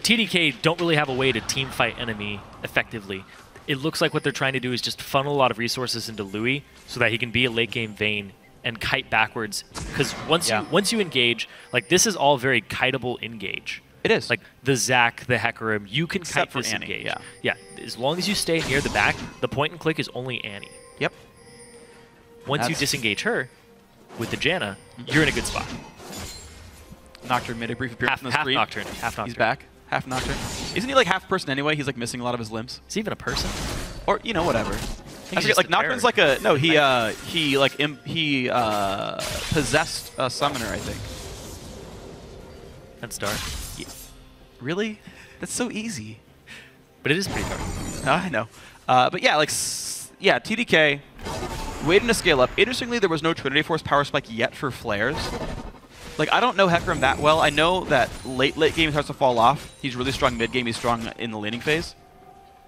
TDK don't really have a way to team fight Enemy effectively. It looks like what they're trying to do is just funnel a lot of resources into Louis so that he can be a late game Vayne and kite backwards. Because once you engage, like this is all very kiteable engage. It is. Like the Zac, the Hecarim, you can kite this Annie, engage. yeah. Yeah, as long as you stay near the back, the point and click is only Annie. Yep. Once you disengage her with the Janna, you're in a good spot. Nocturne made a brief appearance on the screen. Half Nocturne. He's back. Half Nocturne. Isn't he like half person anyway? He's like missing a lot of his limbs. Is he even a person? Or, you know, whatever. I forget, like Nocturne's like a, no, he possessed a summoner, I think. That's dark. Yeah. Really? That's so easy. But it is pretty dark. I know. But yeah, like, yeah, TDK, waiting to scale up. Interestingly, there was no Trinity Force power spike yet for Flares. Like, I don't know Hecarim that well. I know that late game starts to fall off. He's really strong mid game. He's strong in the laning phase.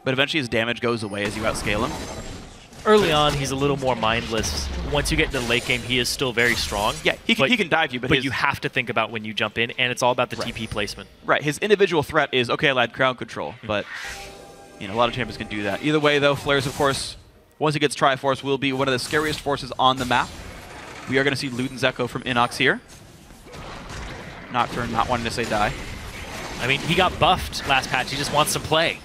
But eventually his damage goes away as you outscale him. Early on, he's a little more mindless. Once you get into the late game, he is still very strong. Yeah, he can dive you, but you have to think about when you jump in, and it's all about the TP placement. Right, his individual threat is, okay, lad, crowd control, but you know, a lot of champions can do that. Either way, though, FLICKR, of course, once he gets Triforce, will be one of the scariest forces on the map. We are going to see Luden's Echo from Inox here. Nocturne not wanting to say die. I mean, he got buffed last patch. He just wants to play.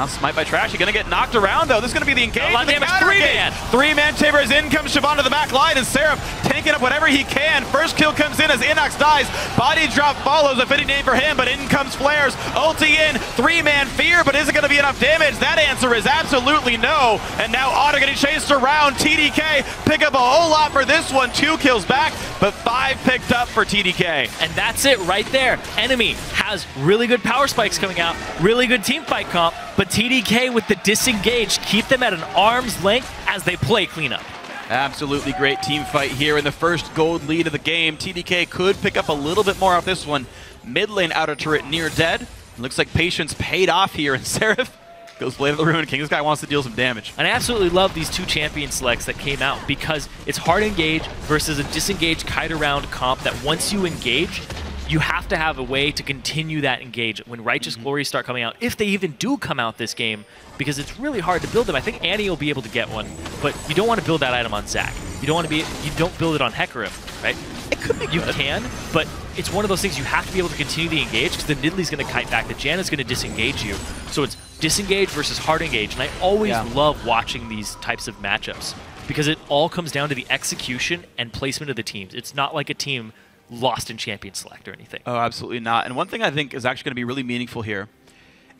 Smite by Trashy, gonna get knocked around though. This is gonna be the engage. A lot of damage, three-man. Three-man Chambers, in comes Siobhan to the back line, and Seraph tanking up whatever he can. First kill comes in as Inox dies. Body drop follows, a fitting name for him, but in comes Flares. Ulti in, three-man Fear, but is it gonna be enough damage? That answer is absolutely no. And now Otter getting chased around. TDK pick up a whole lot for this one. 2 kills back, but 5 picked up for TDK. And that's it right there. Enemy has really good power spikes coming out, really good team fight comp, but TDK with the disengage keep them at an arm's length as they play cleanup. Absolutely great team fight here in the first gold lead of the game. TDK could pick up a little bit more off this one. Mid lane outer turret near dead. Looks like patience paid off here, and Seraph goes Blade of the Ruin King. This guy wants to deal some damage. And I absolutely love these 2 champion selects that came out because it's hard engage versus a disengaged kite around comp that once you engage, you have to have a way to continue that engage when Righteous Glories start coming out, if they even do come out this game, because it's really hard to build them. I think Annie will be able to get one, but you don't want to build that item on Zac. You don't build it on Hecarim, right? It could be You can, but it's one of those things you have to be able to continue the engage because the Nidlee's going to kite back, the Janna's going to disengage you. So it's disengage versus hard engage, and I always love watching these types of matchups because it all comes down to the execution and placement of the teams. It's not like a team lost in champion select or anything. Oh, absolutely not. And one thing I think is actually going to be really meaningful here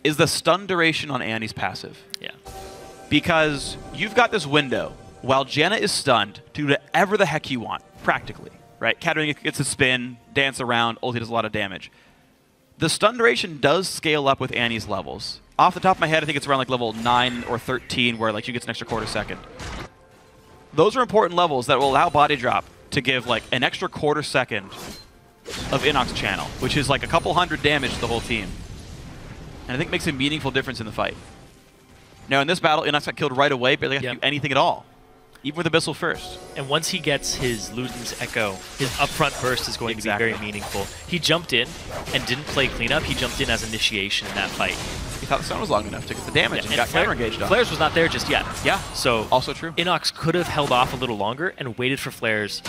is the stun duration on Annie's passive. Yeah. Because you've got this window while Janna is stunned to do whatever the heck you want, practically, right? Katarina gets a spin, dance around, ulti does a lot of damage. The stun duration does scale up with Annie's levels. Off the top of my head, I think it's around like level 9 or 13 where like she gets an extra quarter second. Those are important levels that will allow body drop to give like an extra quarter second of Inox channel, which is like a couple hundred damage to the whole team. And I think makes a meaningful difference in the fight. Now in this battle, Inox got killed right away, barely have to do anything at all. Even with Abyssal first. And once he gets his Luden's Echo, his upfront burst is going to be very meaningful. He jumped in and didn't play cleanup, he jumped in as initiation in that fight. He thought the stun was long enough to get the damage and got counter-engaged on. Flares was not there just yet. Yeah, so also true. Inox could have held off a little longer and waited for Flares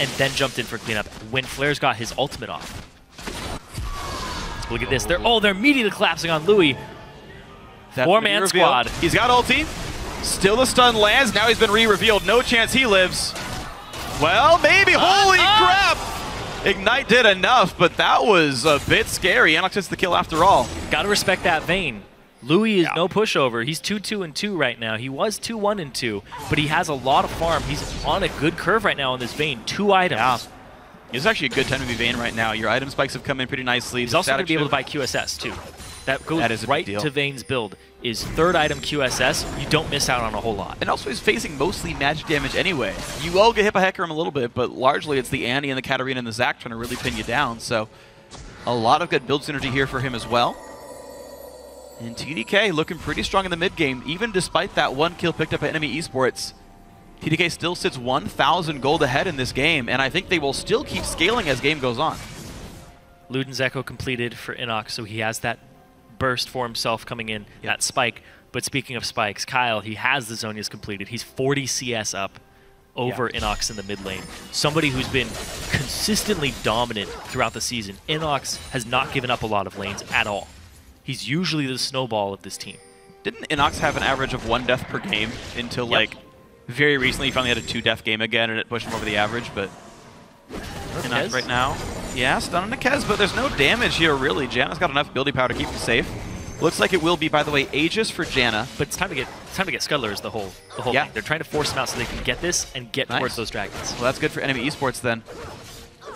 and then jumped in for cleanup when Flares got his ultimate off. Look at this. They're immediately collapsing on Louis. 4-man squad. He's got ulti. Still the stun lands. Now he's been re-revealed. No chance he lives. Well, maybe. Holy crap! Ignite did enough, but that was a bit scary. Inox gets the kill after all. Gotta respect that Vayne. Louis is no pushover. He's 2-2-2 right now. He was 2-1-2, but he has a lot of farm. He's on a good curve right now on this Vayne. 2 items. Yeah. It's actually a good time to be Vayne right now. Your item spikes have come in pretty nicely. He's also going to be able to buy QSS too. That goes right to Vayne's build. Is 3rd item QSS, you don't miss out on a whole lot. And also he's facing mostly magic damage anyway. You will get hit by Hecarim a little bit, but largely it's the Annie and the Katarina and the Zac trying to really pin you down. So a lot of good build synergy here for him as well. And TDK looking pretty strong in the mid game, even despite that 1 kill picked up at Enemy Esports. TDK still sits 1,000 gold ahead in this game, and I think they will still keep scaling as game goes on. Luden's Echo completed for Inox, so he has that burst for himself coming in, that spike. But speaking of spikes, Kyle, he has the Zhonya's completed. He's 40 CS up over Inox in the mid lane. Somebody who's been consistently dominant throughout the season. Inox has not given up a lot of lanes at all. He's usually the snowball of this team. Didn't Inox have an average of 1 death per game until like very recently he finally had a 2-death game again and it pushed him over the average, but Inox right now. Yeah, stun on the Kez, but there's no damage here really. Janna's got enough ability power to keep him safe. Looks like it will be, by the way, Aegis for Janna. But it's time to get Scudlers the whole thing. They're trying to force him out so they can get this and get towards those dragons. Well, that's good for Enemy Esports then.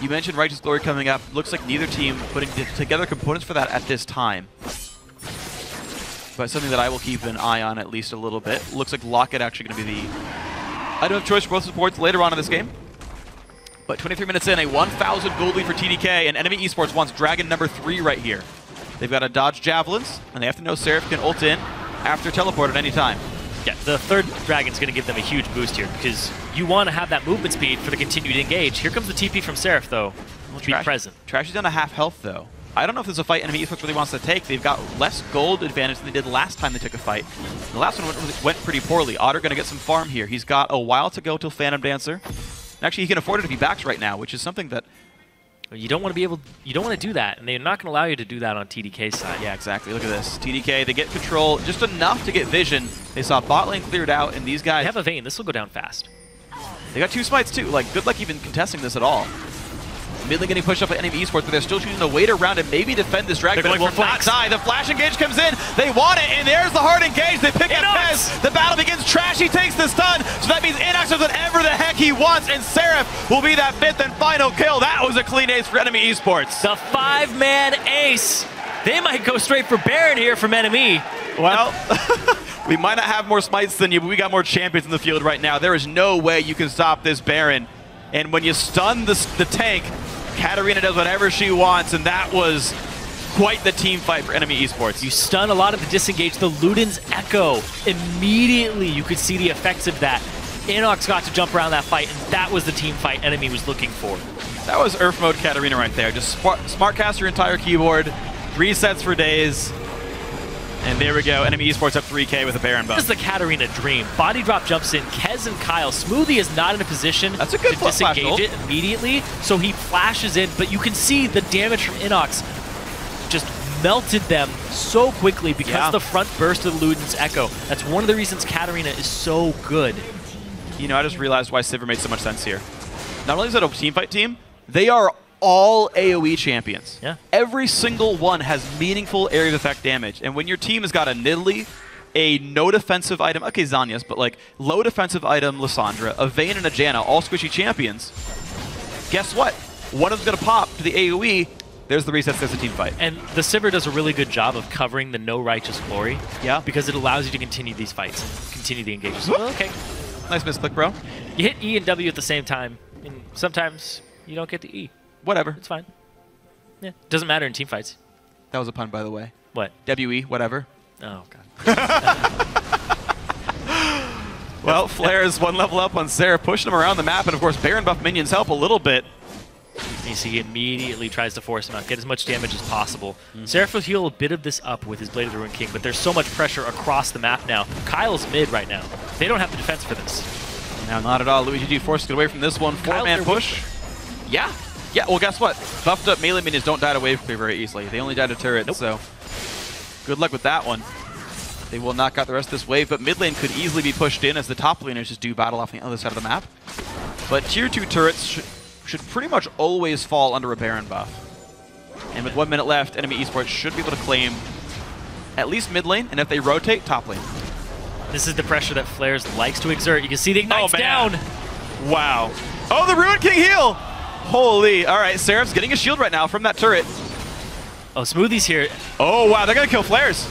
You mentioned Righteous Glory coming up. Looks like neither team putting together components for that at this time. But something that I will keep an eye on at least a little bit. Looks like Locket actually going to be the item of choice for both supports later on in this game. But 23 minutes in, a 1,000 gold lead for TDK, and Enemy Esports wants Dragon number 3 right here. They've got to dodge Javelins, and they have to know Seraph can ult in after teleport at any time. Yeah, the third Dragon's going to give them a huge boost here because you want to have that movement speed for the continued engage. Here comes the TP from Seraph, though. Be present. Trashy's down to half health, though. I don't know if there's a fight Enemy Esports really wants to take. They've got less gold advantage than they did last time they took a fight. The last one went pretty poorly. Otter going to get some farm here. He's got a while to go till Phantom Dancer. Actually, he can afford it if he backs right now, which is something that... You don't want to be able... You don't want to do that, and they're not going to allow you to do that on TDK's side. Yeah, exactly. Look at this. TDK, they get control just enough to get vision. They saw bot lane cleared out, and these guys... They have a Vayne. This will go down fast. They got 2 smites, too. Like, good luck even contesting this at all. Mid lane getting pushed up by Enemy Esports, but they're still choosing to wait around and maybe defend this Dragon. They're But going it will for not flanks. die. The flash engage comes in. They want it, and there's the hard engage. They pick up Pez. The battle begins. Trashy takes the stun, so that means Inox does whatever the heck he wants, and Seraph will be that 5th and final kill. That was a clean ace for Enemy Esports. The 5-man ace. They might go straight for Baron here from NME. Well, we might not have more smites than you, but we got more champions in the field right now. There is no way you can stop this Baron. And when you stun the tank, Katarina does whatever she wants, and that was quite the team fight for Enemy Esports. You stun a lot of the disengage. The Luden's Echo, immediately you could see the effects of that. Inox got to jump around that fight, and that was the team fight Enemy was looking for. That was Earth mode Katarina right there. Just smart cast your entire keyboard, resets for days, and there we go. Enemy Esports up 3K with a Baron buff. This is the Katarina dream. Body drop jumps in. Kez and Kyle. Smoothie is not in a position That's a good to disengage it immediately, so he flashes in, but you can see the damage from Inox just melted them so quickly because the front burst of the Luden's Echo. That's one of the reasons Katarina is so good. You know, I just realized why Sivir made so much sense here. Not only is it a teamfight team, they are all AoE champions. Yeah. Every single one has meaningful area of effect damage. And when your team has got a Nidalee, a no defensive item, okay, Zanya's, but like low defensive item, Lissandra, a Vayne and a Janna, all squishy champions, guess what? One of them's going to pop to the AoE. There's the resets, there's the team fight. And the Sivir does a really good job of covering the no righteous glory. Yeah. Because it allows you to continue these fights, continue the engagements. So, okay. Nice misclick, bro. You hit E and W at the same time, and sometimes you don't get the E. Whatever. It's fine. Yeah. Doesn't matter in team fights. That was a pun, by the way. What? WE, whatever. Oh, God. Well, FLICKR is 1 level up on Sarah, pushing him around the map, and of course, Baron buff minions help a little bit. You see, he immediately tries to force him out, get as much damage as possible. Seraph will heal a bit of this up with his Blade of the Ruined King, but there's so much pressure across the map now. Kyle's mid right now. They don't have the defense for this. No, not at all. Luigi G forced to get away from this one. 4-man push. Yeah. Yeah, well, guess what? Buffed up melee minions don't die to wave clear very easily. They only die to turrets, so good luck with that one. They will knock out the rest of this wave, but mid lane could easily be pushed in as the top laners just do battle off the other side of the map. But tier 2 turrets should pretty much always fall under a Baron buff. And with 1 minute left, Enemy Esports should be able to claim at least mid lane, and if they rotate, top lane. This is the pressure that FLICKR likes to exert. You can see the Ignite's down. Wow. Oh, the Ruined King heal! Holy. All right, Seraph's getting a shield right now from that turret. Oh, Smoothie's here. Oh, wow, they're going to kill flares.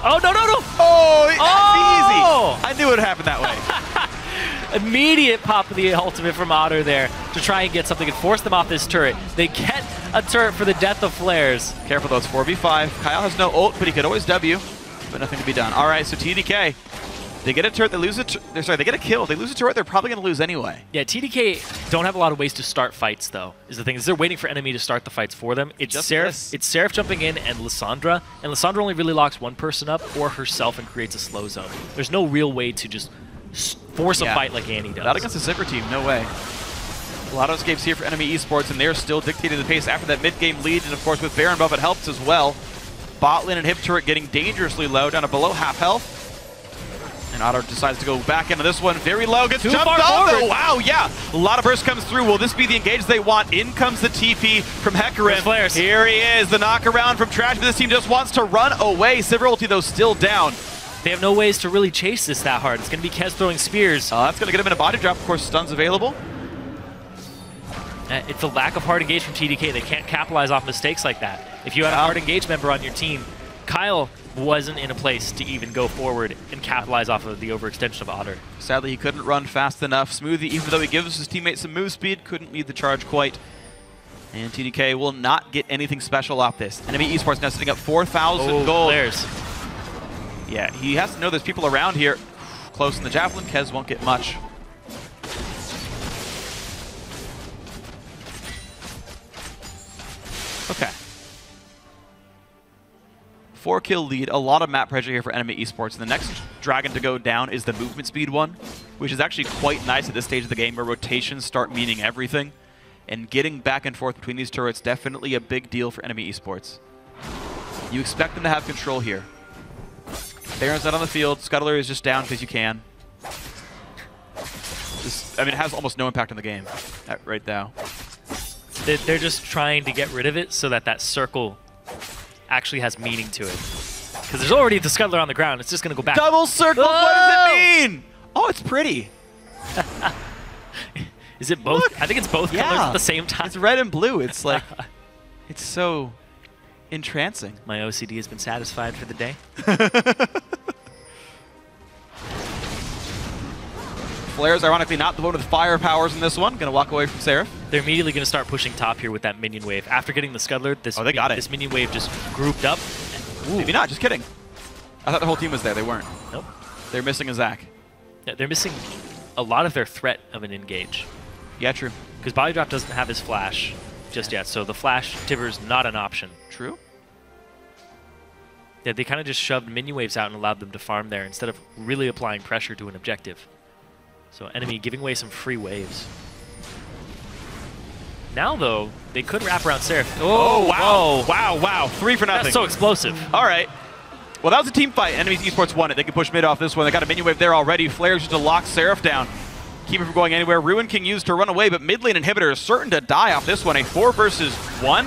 Oh, no, no, no. Oh, that's easy. I knew it would happen that way. Immediate pop of the ultimate from Otter there to try and get something and force them off this turret. They get a turret for the death of FLICKR. Careful though, it's 4v5. Kyle has no ult, but he could always W, but nothing to be done. All right, so TDK, they get a turret, they lose a they get a kill. They lose a turret, they're probably going to lose anyway. Yeah, TDK don't have a lot of ways to start fights though, is the thing. Is they're waiting for Enemy to start the fights for them. It's Seraph jumping in and Lissandra only really locks one person up or herself and creates a slow zone. There's no real way to just force a fight like Annie does. Not against the Zipper team, no way. A lot of escapes here for Enemy Esports, and they're still dictating the pace after that mid-game lead, and of course with Baron buff it helps as well. Bot lane and Hip turret getting dangerously low, down to below half health. And Otto decides to go back into this one, very low, gets jumped off. Oh, wow, yeah. A lot of burst comes through. Will this be the engage they want? In comes the TP from Hecarim. Here he is, the knockaround from Trash, but this team just wants to run away. Sivir ulti, though, still down. They have no ways to really chase this that hard. It's going to be Kez throwing spears. That's going to get him in a body drop. Of course, stun's available. It's the lack of hard engage from TDK. They can't capitalize off mistakes like that. If you had a hard engage member on your team, Kyle wasn't in a place to even go forward and capitalize off of the overextension of Otter. Sadly, he couldn't run fast enough. Smoothie, even though he gives his teammates some move speed, couldn't lead the charge quite. And TDK will not get anything special off this. Enemy Esports now sitting up 4,000 gold. Players. Yeah, he has to know there's people around here. close in the Javelin. Kez won't get much. Okay. 4-kill lead, a lot of map pressure here for Enemy Esports. The next dragon to go down is the movement speed one, which is actually quite nice at this stage of the game where rotations start meaning everything. And getting back and forth between these turrets, definitely a big deal for Enemy Esports. You expect them to have control here. Baron's not on the field. Scuttler is just down because you can. I mean, it has almost no impact on the game right now. They're just trying to get rid of it so that that circle actually has meaning to it. Because there's already the Scuttler on the ground. It's just going to go back. Double circle! Whoa! What does it mean? Oh, it's pretty. Is it both? Look, I think it's both colors at the same time. It's red and blue. It's like, it's so entrancing. My OCD has been satisfied for the day. FLICKR's ironically not the one with fire powers in this one. Gonna walk away from Seraph. They're immediately gonna start pushing top here with that minion wave. After getting the Scuttler, this minion wave just grouped up. Ooh. Maybe not, just kidding. I thought the whole team was there. They weren't. Nope. They're missing a Zach. Yeah, they're missing a lot of their threat of an engage. Yeah, true. Because Body Drop doesn't have his flash just yet, so the flash Tibbers not an option. True. Yeah, they kind of just shoved minion waves out and allowed them to farm there instead of really applying pressure to an objective. So Enemy giving away some free waves. Now, though, they could wrap around Seraph. Oh, wow. Wow, wow. 3 for nothing. That's so explosive. All right. Well, that was a team fight. Enemy Esports won it. They can push mid off this one. They got a minion wave there already. FLICKR just to lock Seraph down. Keep it from going anywhere. Ruin King used to run away, but mid lane inhibitor is certain to die off this one. A 4 versus 1.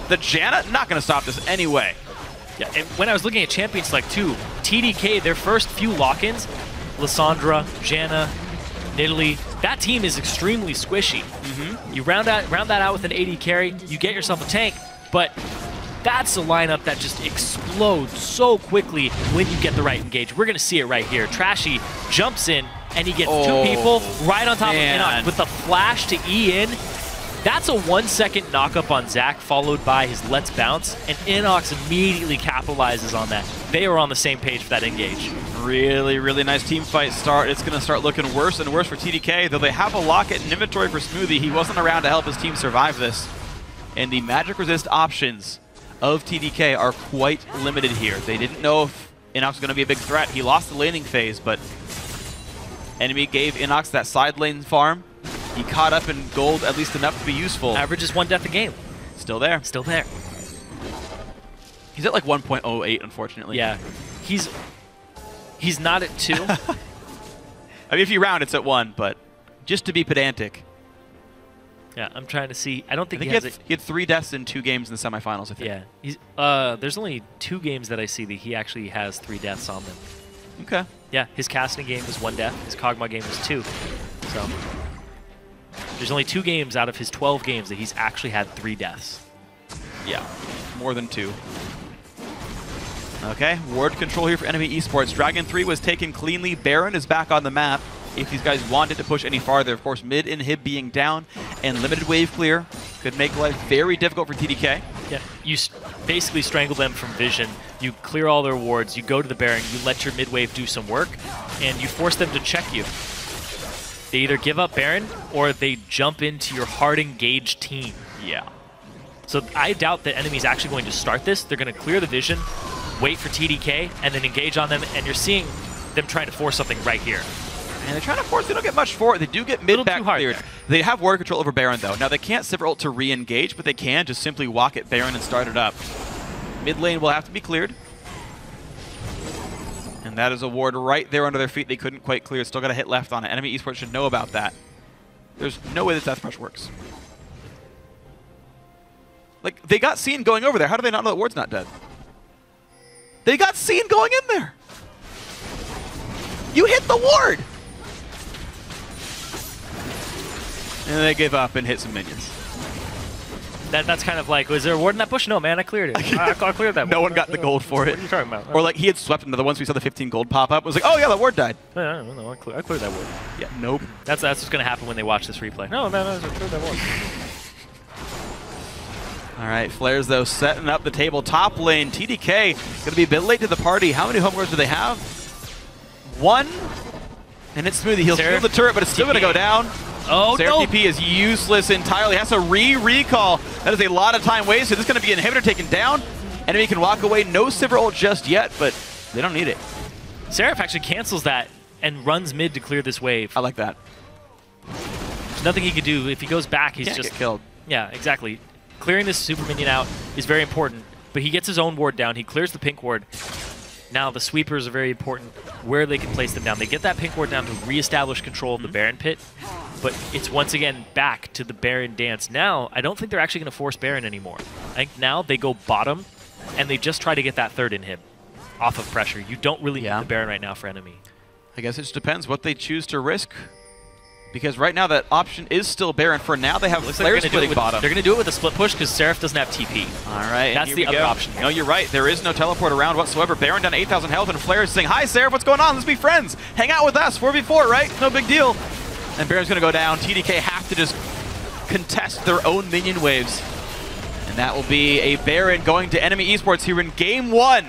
The Janna not going to stop this anyway. Yeah, and when I was looking at Champion Select 2, TDK, their first few lock-ins, Lissandra, Janna, Nidalee, that team is extremely squishy. You round that out with an AD carry, you get yourself a tank, but that's a lineup that just explodes so quickly when you get the right engage. We're going to see it right here. Trashy jumps in, and he gets 2 people right on top of Inox with the flash to E in. That's a 1-second knock-up on Zach, followed by his Let's Bounce, and Inox immediately capitalizes on that. They are on the same page for that engage. Really, really nice team fight start. It's going to start looking worse and worse for TDK, though they have a locket and inventory for Smoothie. He wasn't around to help his team survive this. And the magic resist options of TDK are quite limited here. They didn't know if Inox was going to be a big threat. He lost the laning phase, but Enemy gave Inox that side lane farm. He caught up in gold at least enough to be useful. Averages 1 death a game. Still there. Still there. He's at like 1.08, unfortunately. Yeah. He's not at 2. I mean, if you round, it's at 1, but just to be pedantic. Yeah, I'm trying to see. I don't think, he had 3 deaths in 2 games in the semifinals, I think. Yeah. He's, there's only 2 games that I see that he actually has 3 deaths on them. Okay. Yeah, his casting game was 1 death. His Kog'Maw game was 2. So there's only 2 games out of his 12 games that he's actually had 3 deaths. Yeah, more than 2. Okay, ward control here for Enemy Esports. Dragon 3 was taken cleanly. Baron is back on the map. If these guys wanted to push any farther, of course, mid inhib being down and limited wave clear could make life very difficult for TDK. Yeah, you basically strangle them from vision. You clear all their wards, you go to the Baron, you let your mid wave do some work, and you force them to check you. They either give up Baron or they jump into your hard engaged team. Yeah. So I doubt that Enemy's actually going to start this. They're going to clear the vision, wait for TDK, and then engage on them, and you're seeing them trying to force something right here. And they're trying to force, they don't get much for it. They do get mid back cleared. They have ward control over Baron, though. Now, they can't Sivir ult to re-engage, but they can just simply walk at Baron and start it up. Mid lane will have to be cleared. And that is a ward right there under their feet. They couldn't quite clear. Still got a hit left on it. Enemy Esports should know about that. There's no way that Death Rush works. Like, they got seen going over there. How do they not know that ward's not dead? They got seen going in there. You hit the ward. And they gave up and hit some minions. That's kind of like, was there a ward in that bush? No, man, I cleared it. I cleared that. No one got the gold for it. What are you talking about? Or like he had swept into the ones we saw the 15 gold pop up. It was like, oh yeah, the ward died. No, I cleared that ward. Yeah, nope. That's what's going to happen when they watch this replay. No, I cleared that ward. All right, FLICKR's though setting up the table. Top lane, TDK going to be a bit late to the party. How many homeguards do they have? 1 And it's Smoothie. He'll steal the turret, but it's still going to go down. Oh, Seraph no. TP is useless entirely. Has to recall. That is a lot of time wasted. This is going to be an inhibitor taken down. Enemy can walk away. No Sivir ult just yet, but they don't need it. Seraph actually cancels that and runs mid to clear this wave. I like that. There's nothing he can do. If he goes back, he's Can't just get killed. Yeah, exactly. Clearing this super minion out is very important, but he gets his own ward down. He clears the pink ward. Now the sweepers are very important where they can place them down. They get that pink ward down to reestablish control of the Baron pit, but it's once again back to the Baron dance. Now, I don't think they're actually going to force Baron anymore. I think now they go bottom, and they just try to get that third inhib off of pressure. You don't really need the Baron right now for Enemy. I guess it just depends what they choose to risk. Because right now that option is still Baron. For now, they have FLICKR splitting bottom. They're going to do it with a split push because Seraph doesn't have TP. All right, that's the other option. No, you're right. There is no teleport around whatsoever. Baron down 8,000 health, and FLICKR is saying, "Hi, Seraph, what's going on? Let's be friends. Hang out with us. 4v4, right? No big deal." And Baron's going to go down. TDK have to just contest their own minion waves. And that will be a Baron going to Enemy Esports here in Game 1.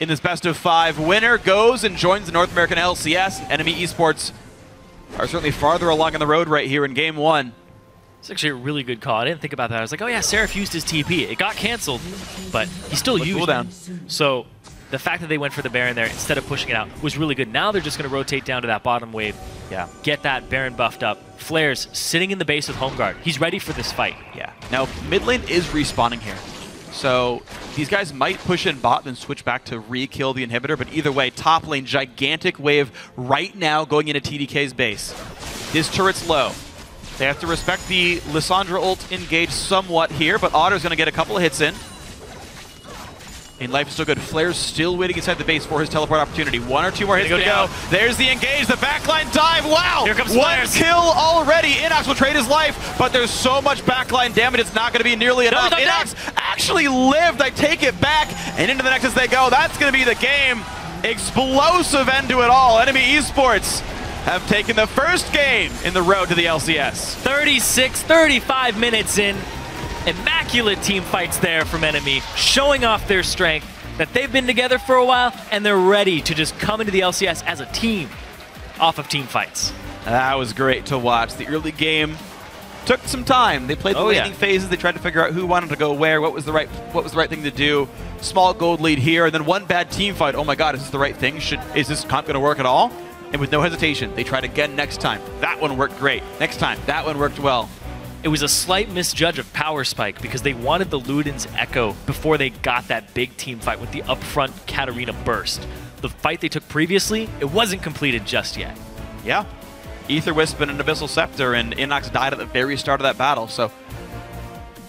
In this best-of-5, winner goes and joins the North American LCS. Enemy Esports are certainly farther along on the road right here in Game 1. It's actually a really good call. I didn't think about that. I was like, oh yeah, Seraph used his TP. It got canceled, but he still used it. So the fact that they went for the Baron there instead of pushing it out was really good. Now they're just going to rotate down to that bottom wave. Yeah. Get that Baron buffed up. FLICKR's sitting in the base with Home Guard. He's ready for this fight. Yeah. Now, mid lane is respawning here. So these guys might push in bot and switch back to re-kill the inhibitor, but either way, top lane, gigantic wave right now going into TDK's base. This turret's low. They have to respect the Lissandra ult engage somewhat here, but Otter's going to get a couple of hits in. And life is still good. FLICKR's still waiting inside the base for his teleport opportunity. 1 or 2 more hits to go. There's the engage, the backline dive. Wow! Here comes One FLICKR. kill already. Inox will trade his life, but there's so much backline damage, it's not going to be nearly enough. Inox actually lived. I take it back, and into the Nexus they go. That's going to be the game. Explosive end to it all. Enemy Esports have taken the first game in the road to the LCS. 35 minutes in. Immaculate team fights there from Enemy, showing off their strength, that they've been together for a while, and they're ready to just come into the LCS as a team off of team fights. That was great to watch. The early game took some time. They played the laning phases. They tried to figure out who wanted to go where, what was the right thing to do. Small gold lead here, and then one bad team fight. Oh my god, is this the right thing? Is this comp going to work at all? And with no hesitation, they tried again next time. That one worked great. Next time, that one worked well. It was a slight misjudge of Power Spike because they wanted the Luden's Echo before they got that big team fight with the upfront Katarina burst. The fight they took previously, it wasn't completed just yet. Yeah. Aether Wisp and an Abyssal Scepter, and Inox died at the very start of that battle, so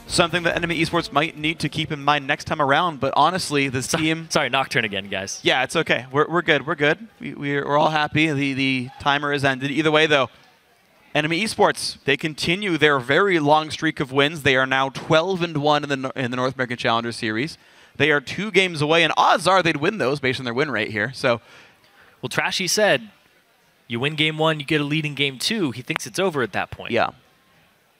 something that Enemy Esports might need to keep in mind next time around, but honestly, this team... Sorry, Nocturne again, guys. Yeah, it's okay. We're good. We're good. We're all happy. The timer has ended. Either way, though, Enemy Esports, they continue their very long streak of wins. They are now 12-1 in the North American Challenger Series. They are 2 games away, and odds are they'd win those based on their win rate here. So, well, Trashy said, you win game 1, you get a lead in game 2. He thinks it's over at that point. Yeah.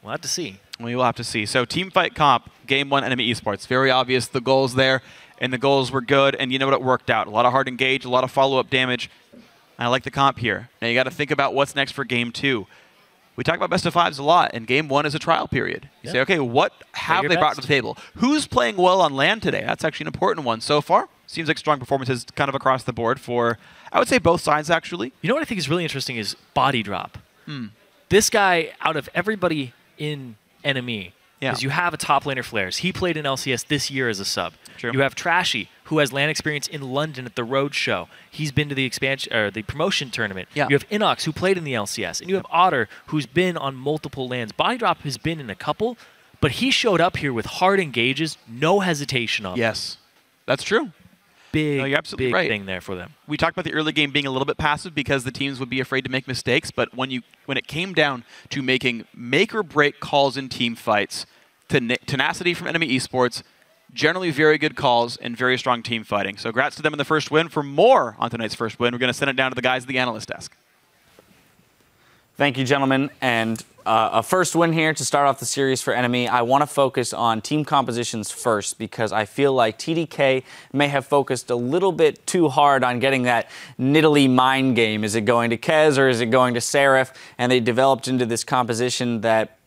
We'll have to see. We will have to see. So, team fight comp, game 1, Enemy Esports. Very obvious, the goals there, and the goals were good, and you know what, it worked out. A lot of hard engage, a lot of follow-up damage. I like the comp here. Now, you got to think about what's next for game 2. We talk about best of 5s a lot, and game 1 is a trial period. You say, okay, what have they brought to the table? Who's playing well on land today? That's actually an important one so far. Seems like strong performances kind of across the board for, I would say, both sides, actually. You know what I think is really interesting is body drop. This guy, out of everybody in NME, because you have a top laner FLICKR. He played in LCS this year as a sub. True. You have Trashy, who has LAN experience in London at the Road Show. He's been to the expansion or the promotion tournament. Yeah. You have Inox, who played in the LCS, and you have Otter, who's been on multiple LANs. Body Drop has been in a couple, but he showed up here with hard engages, no hesitation on. Yes, that's true. Big, you're absolutely big right. thing there for them. We talked about the early game being a little bit passive because the teams would be afraid to make mistakes, but when it came down to making make or break calls in team fights, tenacity from Enemy Esports, generally very good calls and very strong team fighting. So congrats to them in the first win. For more on tonight's first win, we're going to send it down to the guys at the analyst desk. Thank you, gentlemen. And a first win here to start off the series for NME. I want to focus on team compositions first because I feel like TDK may have focused a little bit too hard on getting that Nidalee mind game. Is it going to Kez or is it going to Seraph? And they developed into this composition that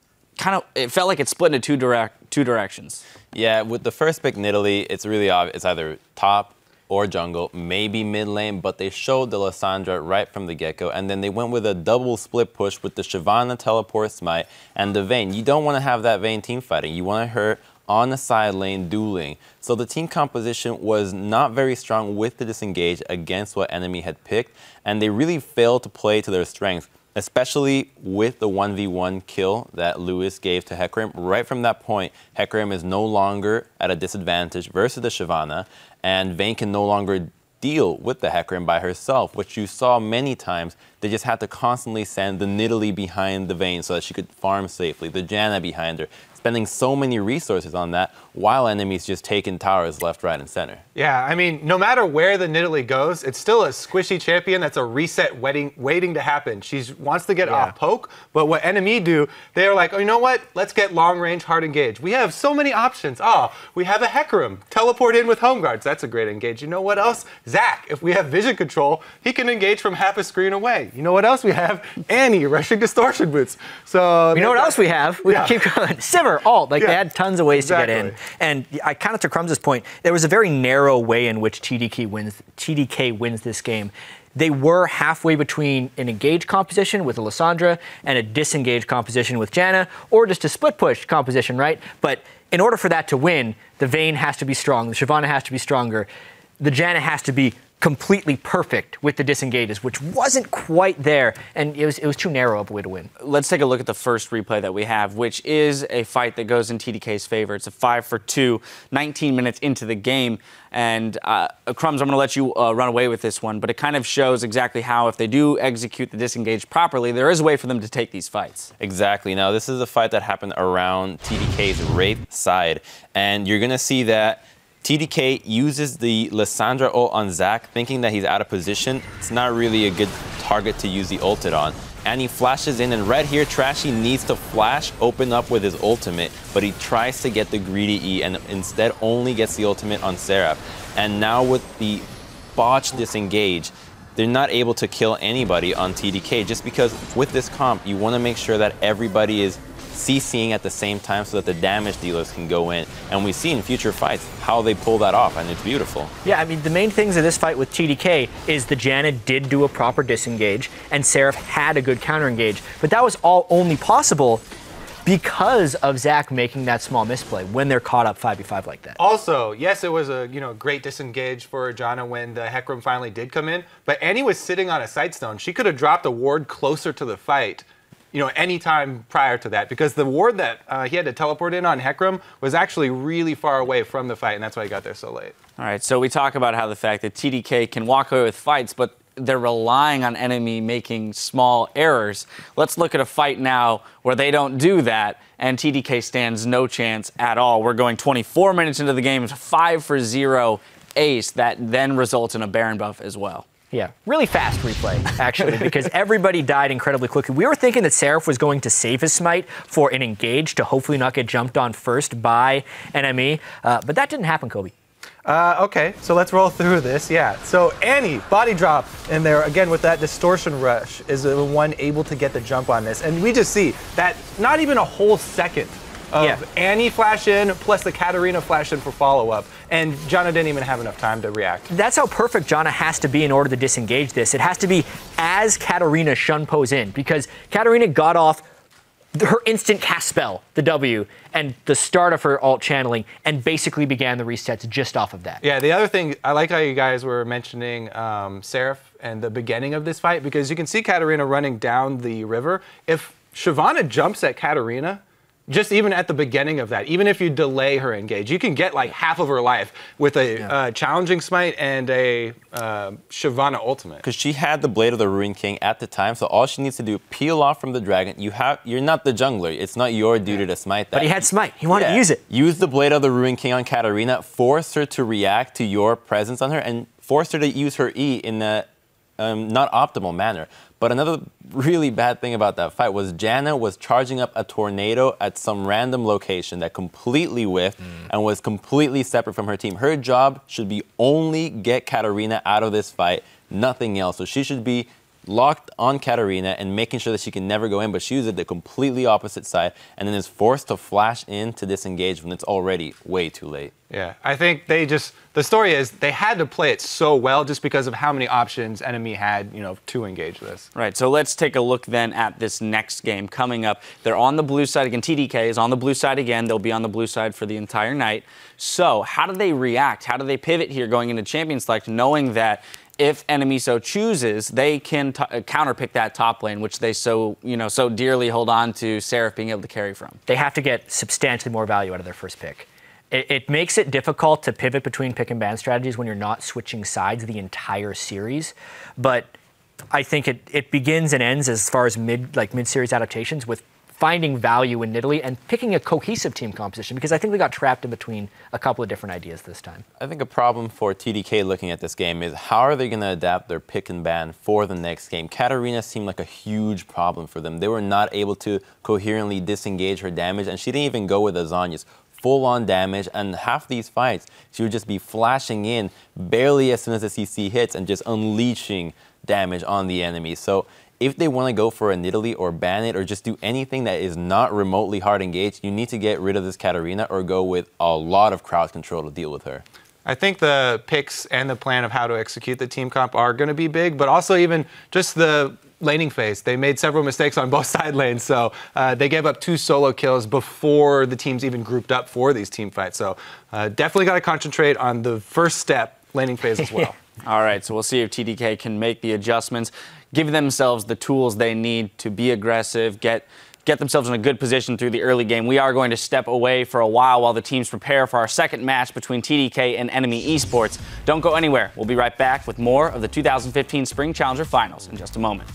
it felt like it split into two directions. Yeah, with the first pick, Nidalee, it's really obvious. It's either top or jungle, maybe mid lane, but they showed the Lissandra right from the get-go, and then they went with a double split push with the Shyvana teleport smite and the Vayne. You don't want to have that Vayne team fighting. You want her on the side lane dueling. So the team composition was not very strong with the disengage against what Enemy had picked, and they really failed to play to their strengths, especially with the 1v1 kill that Lewis gave to Hecarim. Right from that point, Hecarim is no longer at a disadvantage versus the Shyvana, and Vayne can no longer deal with the Hecarim by herself, which you saw many times. They just had to constantly send the Nidalee behind the Vayne so that she could farm safely, the Janna behind her, spending so many resources on that while Enemies just taking towers left, right, and center. Yeah, I mean, no matter where the Nidalee goes, it's still a squishy champion that's a reset waiting to happen. She wants to get off poke, but what NME do, they're like, oh, you know what? Let's get long range, hard engage. We have so many options. Oh, we have a Hecarim. Teleport in with home guards. That's a great engage. You know what else? Zac, if we have vision control, he can engage from half a screen away. You know what else we have? Annie rushing distortion boots. So you know what else we have? We keep going. Sivir, ult. Like they had tons of ways to get in. And I kind of to Crumbs' point, there was a very narrow way in which TDK wins this game. They were halfway between an engaged composition with a Lissandra and a disengaged composition with Janna, or just a split push composition, right? But in order for that to win, the Vayne has to be strong, the Shyvana has to be stronger, the Janna has to be completely perfect with the disengages, which wasn't quite there, and it was too narrow of a way to win. Let's take a look at the first replay that we have, which is a fight that goes in TDK's favor. It's a 5-for-2, 19 minutes into the game, and Crumbs, I'm going to let you run away with this one, but it kind of shows exactly how, if they do execute the disengage properly, there is a way for them to take these fights. Exactly. Now, this is a fight that happened around TDK's Wraith side, and you're going to see that TDK uses the Lissandra ult on Zac, thinking that he's out of position. It's not really a good target to use the ulted on. And he flashes in, and right here, Trashy needs to flash, open up with his ultimate, but he tries to get the greedy E and instead only gets the ultimate on Seraph. And now with the botched disengage, they're not able to kill anybody on TDK, just because with this comp, you want to make sure that everybody is CCing at the same time so that the damage dealers can go in. And we see in future fights how they pull that off, and it's beautiful. Yeah, I mean, the main things of this fight with TDK is the Janna did do a proper disengage, and Seraph had a good counter engage. But that was all only possible because of Zac making that small misplay when they're caught up 5v5 like that. Also, yes, it was a great disengage for Janna when the Hecarim finally did come in, but Annie was sitting on a sightstone. She could have dropped a ward closer to the fight, any time prior to that, because the ward that he had to teleport in on Hecarim was actually really far away from the fight, and that's why he got there so late. All right, so we talk about how the fact that TDK can walk away with fights, but they're relying on Enemy making small errors. Let's look at a fight now where they don't do that, and TDK stands no chance at all. We're going 24 minutes into the game. It's a 5-for-0 ace that then results in a Baron buff as well. Yeah, really fast replay, actually, because everybody died incredibly quickly. We were thinking that Seraph was going to save his smite for an engage to hopefully not get jumped on first by NME, but that didn't happen, Kobe. Okay, so let's roll through this. Yeah, so Annie, body drop in there, again with that distortion rush, is the one able to get the jump on this. And we just see that not even a whole second of Annie flash in plus the Katarina flash in for follow-up. And Janna didn't even have enough time to react. That's how perfect Janna has to be in order to disengage this. It has to be as Katarina shun pose in, because Katarina got off her instant cast spell, the W, and the start of her ult channeling, and basically began the resets just off of that. Yeah, the other thing, I like how you guys were mentioning Seraph and the beginning of this fight, because you can see Katarina running down the river. If Shyvana jumps at Katarina, just even at the beginning of that, even if you delay her engage, you can get like half of her life with a challenging smite and a Shyvana ultimate. Because she had the Blade of the Ruined King at the time, so all she needs to do, peel off from the dragon. You're not the jungler. It's not your duty to smite that. But he had smite. He wanted to use it. Use the Blade of the Ruined King on Katarina, force her to react to your presence on her, and force her to use her E in the not optimal manner. But another really bad thing about that fight was Janna was charging up a tornado at some random location that completely whiffed and was completely separate from her team. Her job should be only get Katarina out of this fight, nothing else. So she should be locked on Katarina and making sure that she can never go in, but she was at the completely opposite side and then is forced to flash in to disengage when it's already way too late. Yeah, I think the story is they had to play it so well just because of how many options Enemy had, to engage this. Right, so let's take a look then at this next game coming up. They're on the blue side again. TDK is on the blue side again. They'll be on the blue side for the entire night. So how do they react? How do they pivot here going into Champion Select, knowing that if Enemy so chooses, they can counterpick that top lane, which they so dearly hold on to Seraph being able to carry from? They have to get substantially more value out of their first pick. It makes it difficult to pivot between pick and ban strategies when you're not switching sides the entire series. But I think it begins and ends as far as mid-series adaptations with finding value in Nidalee and picking a cohesive team composition, because I think they got trapped in between a couple of different ideas this time. I think a problem for TDK looking at this game is how are they going to adapt their pick and ban for the next game? Katarina seemed like a huge problem for them. They were not able to coherently disengage her damage, and she didn't even go with Azanya's full-on damage, and half these fights she would just be flashing in barely as soon as the CC hits and just unleashing damage on the enemy. So if they want to go for a Nidalee or ban it or just do anything that is not remotely hard engaged, you need to get rid of this Katarina or go with a lot of crowd control to deal with her. I think the picks and the plan of how to execute the team comp are going to be big, but also even just the laning phase. They made several mistakes on both side lanes, so they gave up 2 solo kills before the teams even grouped up for these team fights. So definitely got to concentrate on the first step, laning phase as well. All right, so we'll see if TDK can make the adjustments, give themselves the tools they need to be aggressive, get themselves in a good position through the early game. We are going to step away for a while the teams prepare for our second match between TDK and Enemy Esports. Don't go anywhere. We'll be right back with more of the 2015 Spring Challenger Finals in just a moment.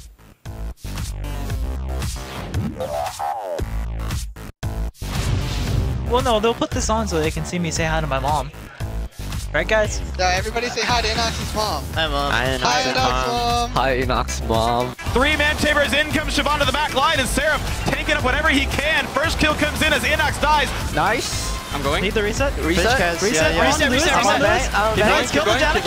Well, no, they'll put this on so they can see me say hi to my mom. Right, guys? Yeah, everybody say hi to Enox's mom. Hi, Mom. Hi, Enox's mom. Hi, Enox's mom. 3-man chambers, in comes Siobhan to the back line, and Seraph taking up whatever he can. First kill comes in as Enox dies. Nice. I'm going. Need the reset? Reset. Reset. Kill the Janna.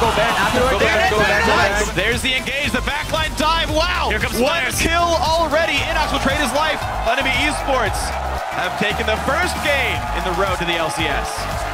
Go back. There's the engage, the backline dive. Wow. Here comes one kill already. Enox will trade his life. Enemy Esports have taken the first game in the road to the LCS.